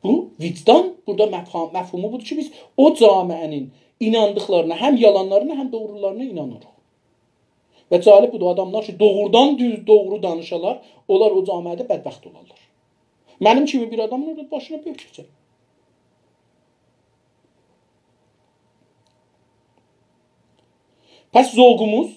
A: Bu vicdan, burada məfhumu budur ki, biz o camiənin inandıqlarına, həm yalanlarına, həm doğrularına inanırıq. Və cəlib budur, adamlar ki, doğrudan düz doğru danışalar, onlar o camiədə bədbəxt olarlar. Mənim kimi bir adamın orada başına böyük keçər. Pəs zovqumuz,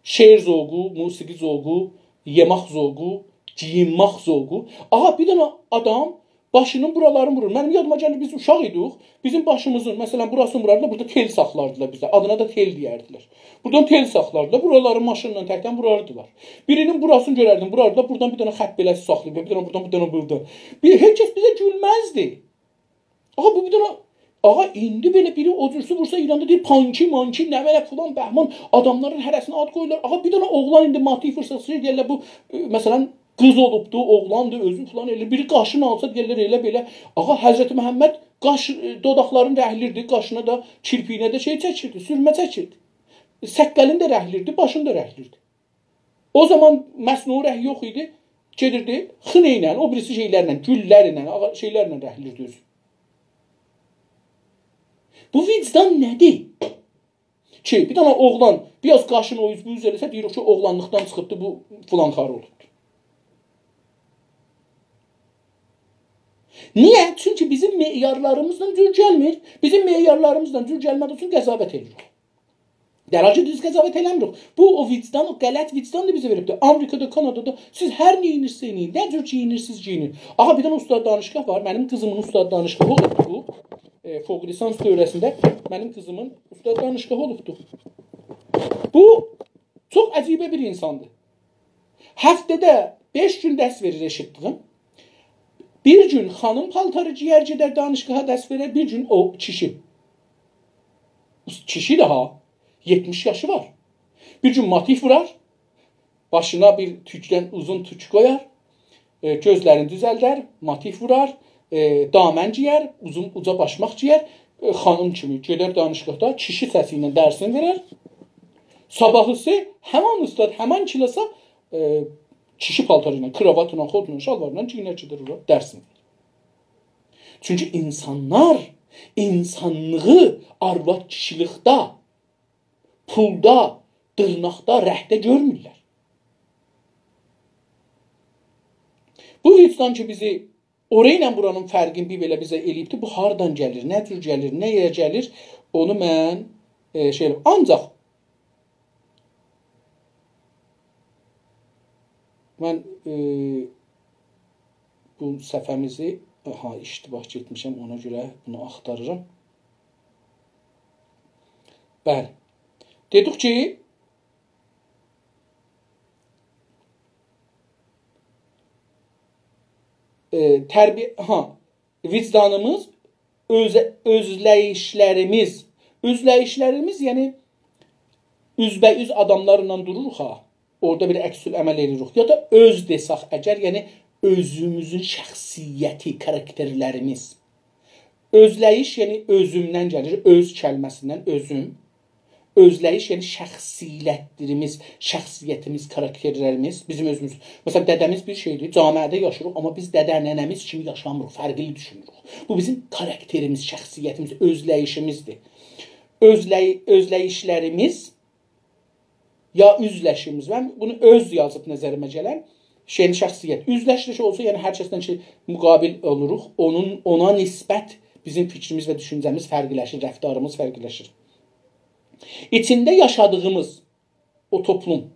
A: şeir zovqu, musiqi zovqu, yemək zovqu, giyinmək zovqu. Aha, bir dənə adam başının buralarını vurur. Mənim yadıma gəlir, biz uşaq idik. Bizim başımızın, məsələn, burasını vurardılar, burada tel saxlardılar bizə. Adına da tel deyərdilər. Buradan tel saxlardılar, buraları maşınla təkdən vurardılar. Birinin burasını görərdim, vurardılar, buradan bir dənə xətt beləsi saxlayıb, bir dənə buradan, bir dənə buradan. Heç kəs bizə gülməzdi. Aha, bu bir dənə... Ağa, indi belə biri o cürsə vursa İranda deyir, panki, manki, nə belə filan, bəhman, adamların hərəsinə ad qoyurlar. Ağa, bir dənə oğlan indi maddi fırsatı deyirlər, bu, məsələn, qız olubdu, oğlandı, özü filan elə. Biri qaşını alsa deyirlər elə belə. Ağa, Həzrəti Məhəmməd qaş, dodaqlarını rəhlirdi, qaşına da, kirpiyinə də şey çəkirdi, sürmə çəkirdi. Səqqəlini də rəhlirdi, başını da rəhlirdi. O zaman məsnu rəh yox idi, gedirdi, xınə ilə, o birisi şeylərlə, güllərlə, şeylərlə rəhlirdi özü. Bu vicdan nədir? Ki, bir dənə oğlan biraz qaşını o yüz eləsə, deyirik ki, oğlanlıqdan çıxıbdı, bu filanxar olubdu. Niyə? Çünki bizim meyarlarımızla cür gəlmir. Bizim meyarlarımızla cür gəlmədiyi üçün qəzavət edirik. Dərəcə düz qəzavət eləmirik. Bu, o vicdan, o qələt vicdan da bizə veribdir. Amerikada, Kanadada siz hər neyinirsiniz, neyin, nə cür giyinirsiniz, giyinin. Aha, bir dənə ustad danışqah var. Mənim qızımın ustad danışqahı olubdu. Fövq lisans dövrəsində mənim qızımın ustad danışqahı olubdu. Bu, çox əcibə bir insandır. Həftədə 5 gün dərs verir eşitdiğim. Bir gün xanım paltarı giyər gedər danışqaha dərs verər, bir gün o kişi. Kişi daha 70 yaşı var. Bir gün motif vurar, başına bir tükdən uzun tük qoyar, gözlərini düzəldər, motif vurar, damən giyər, uzun uca başmaq giyər, xanım kimi gedər danışqahda kişi səsi ilə dərsini verər. Sabahısı həman ustad, həman kilasa kişi paltarı ilə, kravatla, xodla, şalvarla giyinər gedər ora dərsini verir. Çünki insanlar insanlığı arvad kişilikdə, pulda, dırnaqda, rəhdə görmürlər. Bu vicdan ki bizi orayla buranın fərqini bir belə bizə eləyibdir. Bu hardan gəlir, nə cür gəlir, nə yerə gəlir, onu mən ancaq mən bu səhvəmizi iştibah getmişəm, ona görə bunu axtarıram. Bəli. Dedik ki, vicdanımız, özləyişlərimiz, yəni üzbəyüz adamlarla dururuq ha, orada bir əksül əməl edirik. Ya da öz desaq əgər, yəni özümüzün şəxsiyyəti, karakterlərimiz. Özləyiş, yəni özümdən gəlir, öz kəlməsindən özüm. Özləyiş, yəni şəxsiyyətlərimiz, şəxsiyyətimiz, karakterlərimiz, bizim özümüz. Məsələn, dədəmiz bir şeydir, camiədə yaşırıq, amma biz dədə, nənəmiz kimi yaşamırıq, fərqli düşünürük. Bu bizim karakterimiz, şəxsiyyətimiz, özləyişimizdir. Özləyişlərimiz ya üzləşimiz, mən bunu öz yazıb nəzərimə gələn şəxsiyyət. Üzləşmiş olsa, yəni hər kəsdən ki, müqabil oluruq, ona nisbət bizim fikrimiz və düşüncəmiz fərqləşir, rəftarımız fərqləşir. İçində yaşadığımız o toplum,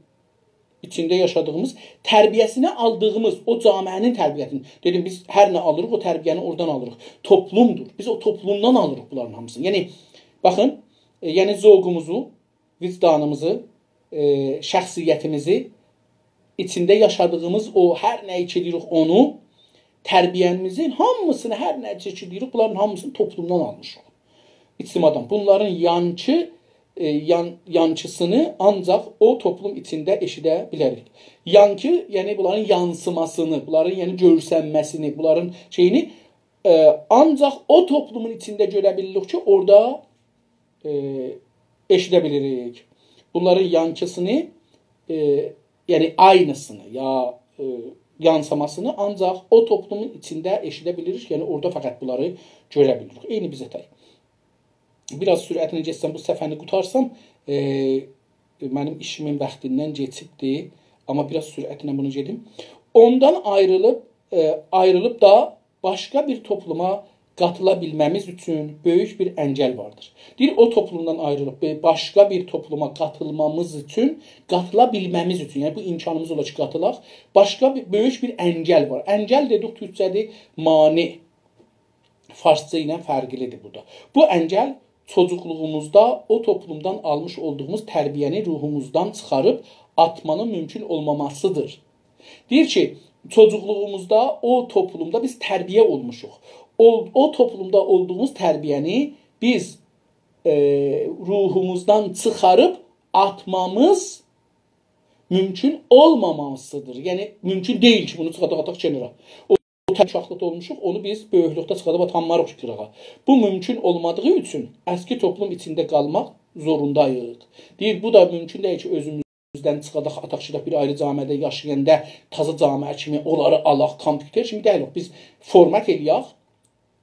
A: içində yaşadığımız, tərbiyəsini aldığımız o camiənin tərbiyyətini, dedim biz hər nə alırıq, o tərbiyəni oradan alırıq. Toplumdur. Biz o toplumdan alırıq bunların hamısını. Yəni, baxın, yəni zövqumuzu, vicdanımızı, şəxsiyyətimizi, içində yaşadığımız o hər nəyi çedirik onu, tərbiyəmizin hamısını, hər nəyi çedirik, bunların hamısını toplumdan almışıq. İctimadan. Bunların yankısını ancaq o toplum içində eşidə bilərik. Yankı, yəni bunların yansımasını, bunların yəni görsənməsini, bunların şeyini ancaq o toplumun içində görə bilirik ki, orada eşidə bilirik. Bunların yankısını, yəni aynısını ya yansımasını ancaq o toplumun içində eşidə bilirik. Yəni orada fəqət bunları görə bilirik. Eyni bizə tay. Biraz sürətlə geçsəm, bu səfəni qutarsam, mənim işimin vaxtindən geçibdir. Amma biraz sürətlə bunu gedim. Ondan ayrılıb ayrılıb da başqa bir topluma qatıla bilməmiz üçün böyük bir əngəl vardır. Deyir, o toplumdan ayrılıb başqa bir topluma qatılmamız üçün, qatıla bilməmiz üçün, yəni bu imkanımız ola ki, qatılaq, başqa bir, böyük bir əngəl var. Əngəl dedik, türkçədir, mane. Farsça ilə fərqlidir burada. Bu əngəl çocuqluğumuzda o toplumdan almış olduğumuz tərbiyəni ruhumuzdan çıxarıb atmanın mümkün olmamasıdır. Deyir ki, çocuqluğumuzda o toplumda biz tərbiyə olmuşuq. O toplumda olduğumuz tərbiyəni biz ruhumuzdan çıxarıb atmamız mümkün olmamasıdır. Yəni, mümkün deyil ki, bunu çıxadaq kənara. O uşaqlıqda olmuşuq, onu biz böyüklükdə çıxadıb atanmarıq ki, qırağa. Bu mümkün olmadığı üçün əski toplum içində qalmaq zorundayıq. Deyir, bu da mümkün deyil ki, özümüzdən çıxadaq, ataq ki, bir ayrı camiədə yaşayanda taza camiə kimi onları alaq, kompüter kimi deyilik. Biz format eləyək,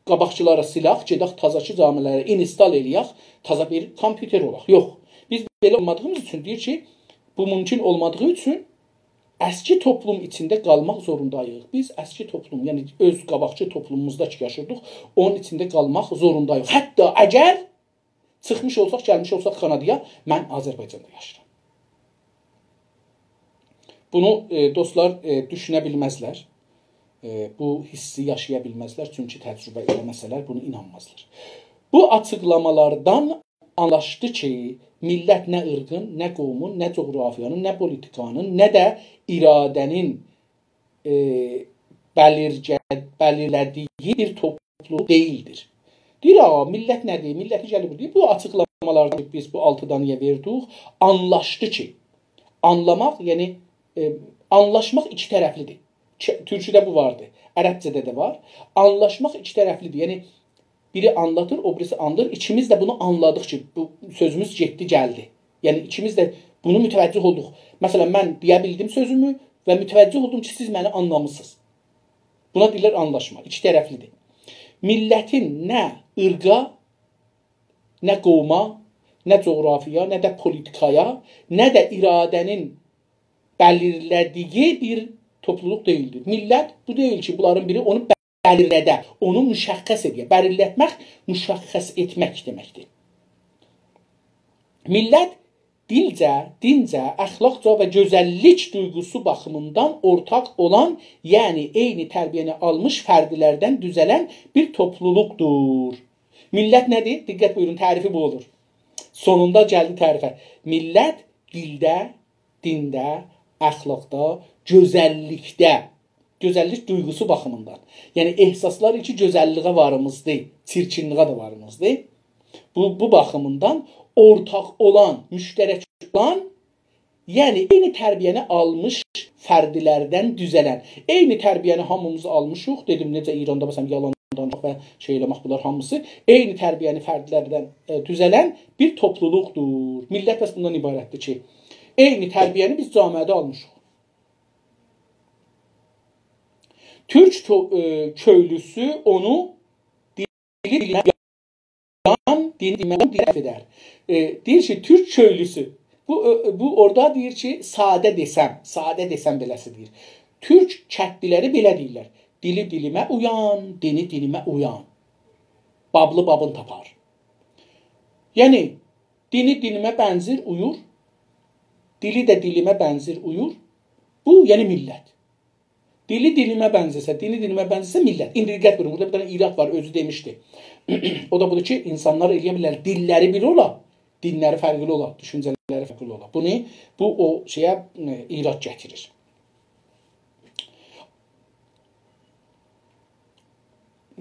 A: qabaqçılara silaq, gedək tazakı camiələrə install eləyək, taza bir kompüter olaq. Yox, biz belə olmadığımız üçün deyir ki, bu mümkün olmadığı üçün əski toplum içində qalmaq zorundayıq. Biz əski toplum, yəni öz qabaqçı toplumumuzda ki, yaşırdıq, onun içində qalmaq zorundayıq. Hətta əgər çıxmış olsaq, gəlmiş olsaq Kanadaya, mən Azərbaycanda yaşayıram. Bunu dostlar düşünə bilməzlər. Bu hissi yaşaya bilməzlər. Çünki təcrübə eləməsələr bunu inanmazlar. Bu açıqlamalardan anlaşdı ki, millət nə ırqın, nə qovmun, nə coğrafiyanın, nə politikanın, nə də iradənin bəlirlədiyi bir topluluq deyildir. Deyir, millət nədir? Milləti gəlib deyir. Bu açıqlamalardan biz bu 6 danıya verdik. Anlaşdı ki, anlamaq, yəni anlaşmaq iki tərəflidir. Türkçədə bu vardı. Ərəbcədə də var. Anlaşmaq iki tərəflidir. Yəni biri anlatır, o birisi andır. İkimiz də bunu anladıq ki, bu sözümüz getdi, gəldi. Yəni ikimiz də bunu mütəvəccüh olduq. Məsələn, mən deyə bildim sözümü və mütəvəccüh oldum ki, siz məni anlamısınız. Buna deyirlər anlaşma. İki tərəflidir. Millətin nə ırqa, nə qovma, nə coğrafiya, nə də politikaya, nə də iradənin bəlirlədiyi bir topluluq deyildir. Millət bu deyil ki, bunların biri onu bəlirlədə, onu müşəxxəs edir. Bəlirlətmək, müşəxxəs etmək deməkdir. Millət dilcə, dincə, əxlaqca və gözəllik duyğusu baxımından ortaq olan, yəni eyni tərbiyəni almış fərdilərdən düzələn bir topluluqdur. Millət nədir? Diqqət buyurun, tərifi bu olur. Sonunda gəldi tərifə. Millət dildə, dində, əxlaqda, gözəllikdə, gözəllik duyğusu baxımından. Yəni, ehsaslar iki gözəlliğə varımızdır, çirkinliğə də varımızdır. Bu baxımından ortaq olan, müştərək olan, yəni eyni tərbiyəni almış fərdilərdən düzələn. Eyni tərbiyəni hamımız almışıq. Dedim, necə İranda məsələn yalan danışmaq və şey eləmək bunlar hamısı. Eyni tərbiyəni fərdlərdən düzələn bir topluluqdur. Millət bəs bundan ibarətdir ki, eyni tərbiyəni biz camiədə almışıq. Türk köylüsü onu dili edər. Deyir ki, Türk köylüsü. Bu orada deyir ki, sadə desəm beləsi deyir. Türk kəndliləri belə deyirlər. Dili dilimə uyan, dini dilimə uyan. Bablı babın tapar. Yəni, dini dilimə bənzir uyur. Dili də dilimə bənzir uyur. Bu, yəni millət. Dili dilimə bənzəsə, dini dilimə bənzəsə millət. İndi diqqət buyurun, burada bir dənə İraq var, özü demişdi. O da budur ki, insanlar eləyə bilirlər, dilləri biri ola, dinləri fərqli ola, düşüncələri fərqli ola. Bu o şeyə İraq gətirir.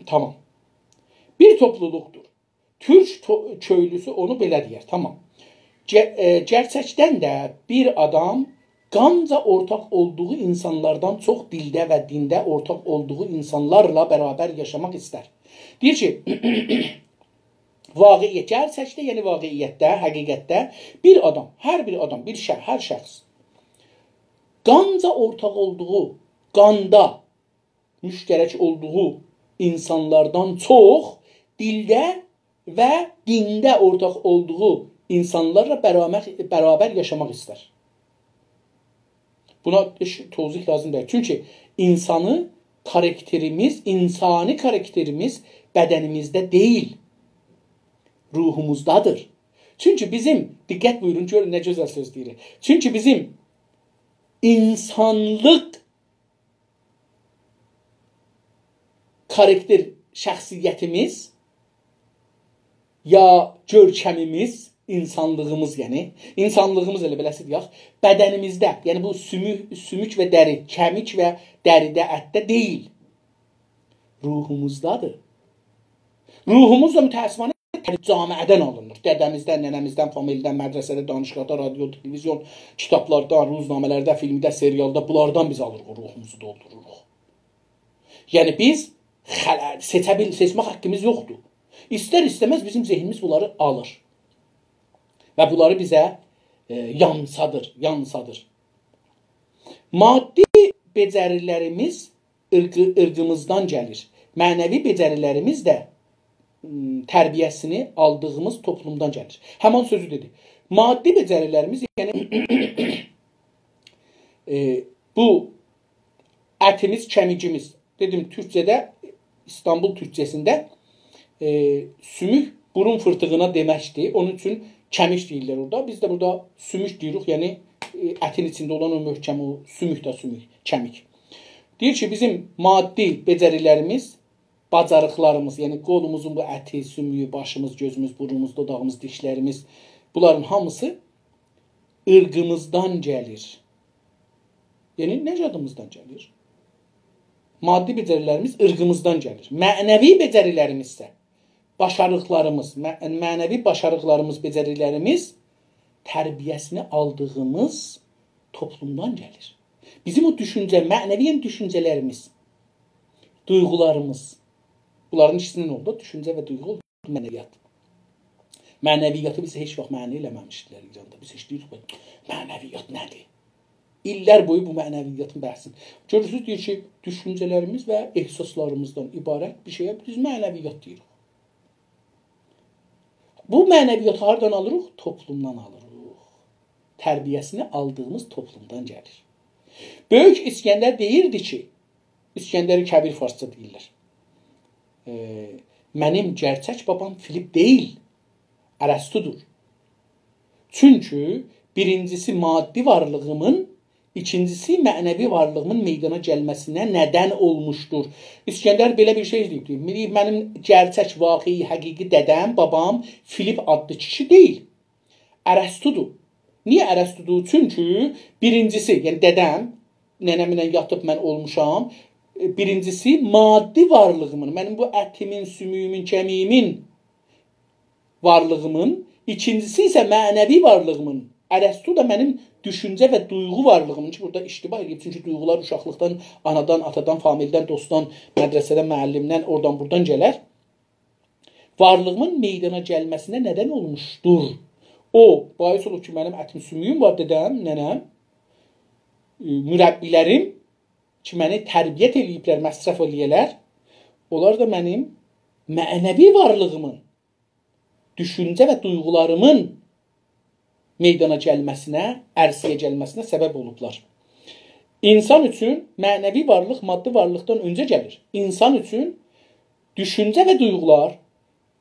A: Tamam. Bir topluluqdur. Türk köylüsü onu belə deyər. Tamam. Gerçəkdən də bir adam qanca ortaq olduğu insanlardan çox dildə və dində ortaq olduğu insanlarla bərabər yaşamaq istər. Deyir ki, gerçəkdə, yəni vaqiiyyətdə, həqiqətdə bir adam, hər bir adam, hər şəxs qanca ortaq olduğu, qanda müştərək olduğu insanlardan çox dildə və dində ortaq olduğu insanlarla bərabər yaşamaq istər. Buna tozih lazım deyil. Çünki insanı karakterimiz, insani karakterimiz bədənimizdə deyil, ruhumuzdadır. Çünki bizim, diqqət buyurun, görün nə gözəl söz deyirik. Çünki bizim insanlıq karakter şəxsiyyətimiz ya görkəmimiz, insanlığımız, yəni insanlığımız elə beləsi deyək, bədənimizdə, yəni bu sümük və dəri, kəmik və dəridə, ətdə deyil, ruhumuzdadır. Ruhumuz da mütəəssifانه camiədən alınır. Dədəmizdən, nənəmizdən, familiyadan, mədrəsədə, danışıqlarda, radio, televizyon, kitablarda, ruznamələrdə, filmdə, serialda bunlardan biz alırıq, ruhumuzu doldururuq. Yəni biz seçmək haqqımız yoxdur. İstər-istəməz bizim zehnimiz bunları alır. Və bunları bizə yansıdır. Maddi becərilərimiz ırqımızdan gəlir. Mənəvi becərilərimiz də tərbiyəsini aldığımız toplumdan gəlir. Həman sözü dedi. Maddi becərilərimiz, yəni bu ətimiz, kəmicimiz, dedim türkçədə, İstanbul türkçəsində sümük burun fırtığına deməkdir. Onun üçün kəmiş deyirlər orada. Biz də burada sümük deyirik, yəni ətin içində olan o möhkəm, o sümük də sümük, kəmik. Deyir ki, bizim maddi becərilərimiz, bacarıqlarımız, yəni qolumuzun bu əti, sümüyü, başımız, gözümüz, burnumuz, dodağımız, dişlərimiz, bunların hamısı ırqımızdan gəlir. Yəni necədimizdən gəlir? Maddi becərilərimiz ırqımızdan gəlir. Mənəvi becərilərimiz isə, başarıqlarımız, mənəvi başarıqlarımız, becərilərimiz tərbiyəsini aldığımız toplumdan gəlir. Bizim o düşüncə, mənəvi düşüncələrimiz, duyğularımız, bunların ikisinin oldu, düşüncə və duyğu oldu, mənəviyyat. Mənəviyyatı biz heç vaxt mənə eləməmişdilər İranda. Biz heç deyirik, mənəviyyat nədir? İllər boyu bu mənəviyyatın bəhsin. Görürsünüz, deyir ki, düşüncələrimiz və ehsaslarımızdan ibarət bir şeyə biz mənəviyyat deyirik. Bu mənəviyyatı hardan alırıq? Toplumdan alırıq. Tərbiyəsini aldığımız toplumdan gəlir. Böyük İskəndər deyirdi ki, İskəndəri Kəbir farsça deyirlər. Mənim gerçək babam Filip deyil, Ərəstudur. Çünki birincisi maddi varlığımın, ikincisi mənəvi varlığımın meydana gəlməsinə nədən olmuşdur. İskəndər belə bir şey deyib. Mənim gerçək, vaqi, həqiqi dədəm, babam Filip adlı kişi deyil, Ərəstudur. Niyə Ərəstudur? Çünki birincisi, yəni dədəm, nənəmlə yatıb mən olmuşam, birincisi maddi varlığımın, mənim bu ətimin, sümüyümün, kəmiyimin varlığımın, ikincisi isə mənəvi varlığımın. Ərəstu da mənim düşüncə və duyğu varlığımın ki, burada iştibah edib. Çünki duyğular uşaqlıqdan, anadan, atadan, famildən, dostdan, mədrəsədən, müəllimdən, oradan, buradan gələr. Varlığımın meydana gəlməsinə nədən olmuşdur. O, bahis olub ki, mənim ətim, sümüyüm var, dedəm, nənəm, mürəbbilərim ki, məni tərbiyyət eləyiblər, məsrəf eləyələr, onlar da mənim mənəvi varlığımın, düşüncə və duyğularımın meydana gəlməsinə, ərsəyə gəlməsinə səbəb olublar. İnsan üçün mənəvi varlıq maddi varlıqdan öncə gəlir. İnsan üçün düşüncə və duyğular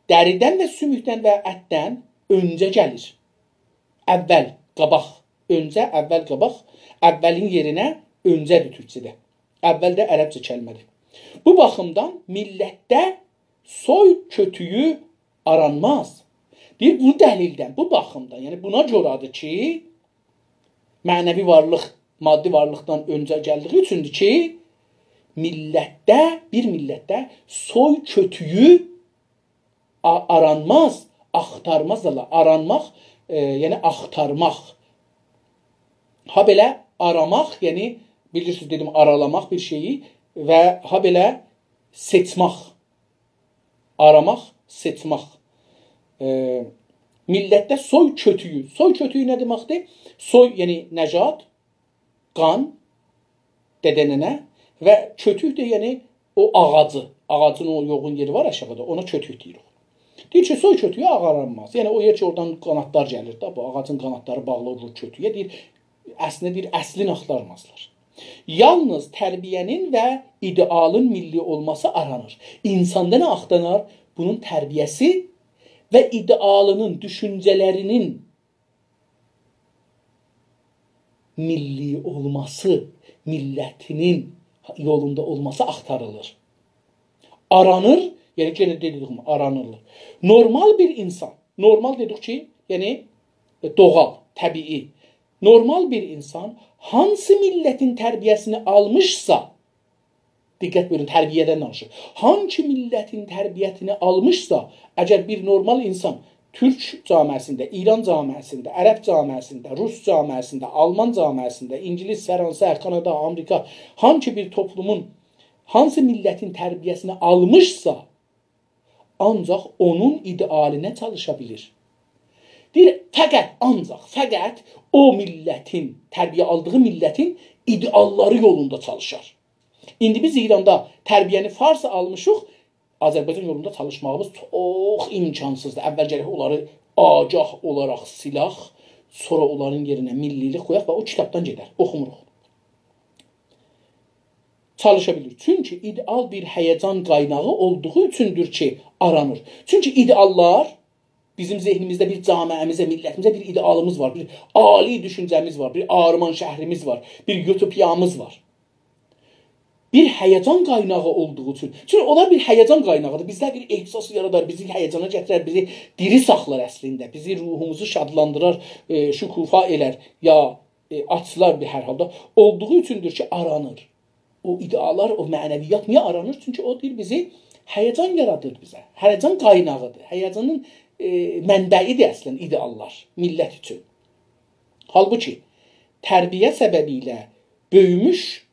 A: dəridən və sümükdən və ətdən öncə gəlir. Əvvəl, qabaq, öncə, əvvəl, qabaq, əvvəlin yerinə öncədir türkçədə. Əvvəl də ərəbcə kəlmədir. Bu baxımdan millətdə soy kötüyü aranmaz. Bir bu dəlildən, bu baxımdan, yəni buna görədir ki, mənəvi varlıq, maddi varlıqdan öncə gəldiyi üçündür ki, millətdə, bir millətdə soy kötüyü aranmaz, axtarmaz da, aranmaq, yəni axtarmaq. Ha belə aramaq, yəni bilirsiniz dedim, aralamaq bir şeyi və ha belə seçmək. Aramaq, seçmək. Millətdə soy kötüyü. Soy kötüyü nə deməkdir? Soy, yəni nəcat, qan, dədənənə və kötük də yəni o ağacı. Ağacın o yoğun yeri var aşağıda, ona kötük deyirik. Deyir ki, soy kötüyü ağaranmaz. Yəni o yer ki, oradan qanatlar gəlir da, bu ağacın qanatları bağlı olur kötüyə. Deyir, əslində deyir, əslini axtarmazlar. Yalnız tərbiyənin və idealın milli olması aranır. İnsanda nə axtanar? Bunun tərbiyəsi və idealının, düşüncələrinin milli olması, millətinin yolunda olması axtarılır. Aranır, yəni yenə dedik aranırlar. Normal bir insan, normal dedik ki, yəni doğal, təbii. Normal bir insan hansı millətin tərbiyəsini almışsa, diqqət buyurun, tərbiyədən danışır. Hangi millətin tərbiyətini almışsa, əgər bir normal insan Türk camiəsində, İran camiəsində, Ərəb camiəsində, Rus camiəsində, Alman camiəsində, İngilis, Fransa, Kanada, Amerika, hangi bir toplumun, hansı millətin tərbiyəsini almışsa, ancaq onun idealinə çalışa bilir. Deyir, fəqət o millətin, tərbiyə aldığı millətin idealları yolunda çalışar. İndi biz İranda tərbiyəni farsa almışıq, Azərbaycan yolunda çalışmağımız çox imkansızdır. Əvvəl gərək onları agah olaraq silah, sonra onların yerinə millilik qoyaq və o kitabdan gedər, oxumuruq. Çalışa bilir. Çünki ideal bir həyəcan qaynağı olduğu üçündür ki, aranır. Çünki ideallar bizim zehnimizdə bir camiəmizə, millətimizə bir idealımız var, bir ali düşüncəmiz var, bir Arman şəhrimiz var, bir utopiyamız var. Bir həyəcan qaynağı olduğu üçün. Çünki onlar bir həyəcan qaynağıdır. Bizdə bir ehsas yaradar, bizi həyəcana gətirər, bizi diri saxlar əslində. Bizi ruhumuzu şadlandırar, şükufa elər, ya açılar bir hər halda. Olduğu üçündür ki, aranır. O idealar, o mənəviyyat niyə aranır? Çünki o deyir bizi həyəcan yaradır bizə. Həyəcan qaynağıdır. Həyəcanın mənbəyidir əslən ideallar millət üçün. Halbuki tərbiyə səbəbilə böyümüş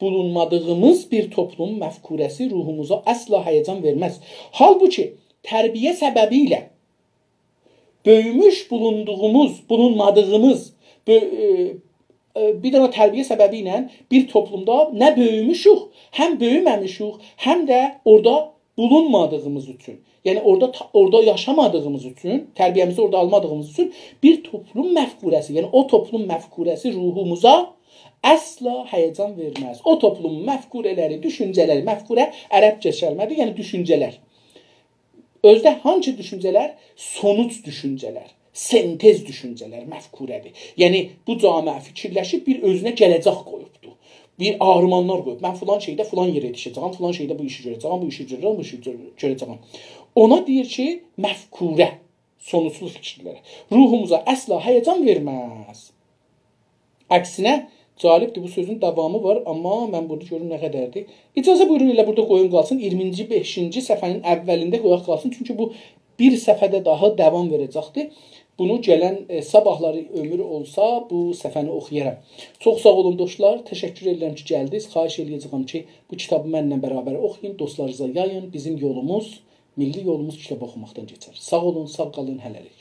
A: bulunmadığımız bir toplum məfkurəsi ruhumuza əsla həyəcan verməz. Halbuki tərbiyə səbəbilə böyümüş bulunmadığımız bir dənə tərbiyə səbəbi ilə bir toplumda nə böyümüşük, həm böyüməmişik, həm də orada bulunmadığımız üçün. Yəni orada yaşamadığımız üçün, tərbiyəmizi orada almadığımız üçün bir toplum məfkurəsi, yəni o toplum məfkurəsi ruhumuza əsla həyəcan verməz. O toplumun məfkurələri, düşüncələri, məfkurə ərəbcə kəlmədir, yəni düşüncələr. Özdə hangi düşüncələr? Sonuc düşüncələr, sentez düşüncələr məfkurədir. Yəni bu camiə fikirləşib bir özünə gələcək qoyubdur. Bir armanlar qoyub. Mən filan şeydə filan yerə yetişəcəyəm, filan şeydə bu işi görəcəyəm, bu işi görəcəyəm. Ona deyir ki, məfkurə, sonuçlu fikirlərə. Ruhumuza əsla həyəcan verməz. Əksinə, Calibdir, bu sözün davamı var, amma mən burada görüm nə qədərdir. İcazə buyurun elə burada qoyun qalsın. 25-ci səhifənin əvvəlində qoyaq qalsın. Çünki bu bir səfədə daha davam verəcəkdir. Bunu gələn sabahları ömür olsa bu səfəni oxuyaram. Çox sağ olun dostlar. Təşəkkür edirəm ki, gəldiniz. Xahiş eləyəcəm ki, bu kitabı mənlə bərabər oxuyun, dostlarınıza yayın. Bizim yolumuz, milli yolumuz kitab oxumaqdan keçər. Sağ olun, sağ qalın, hələlik.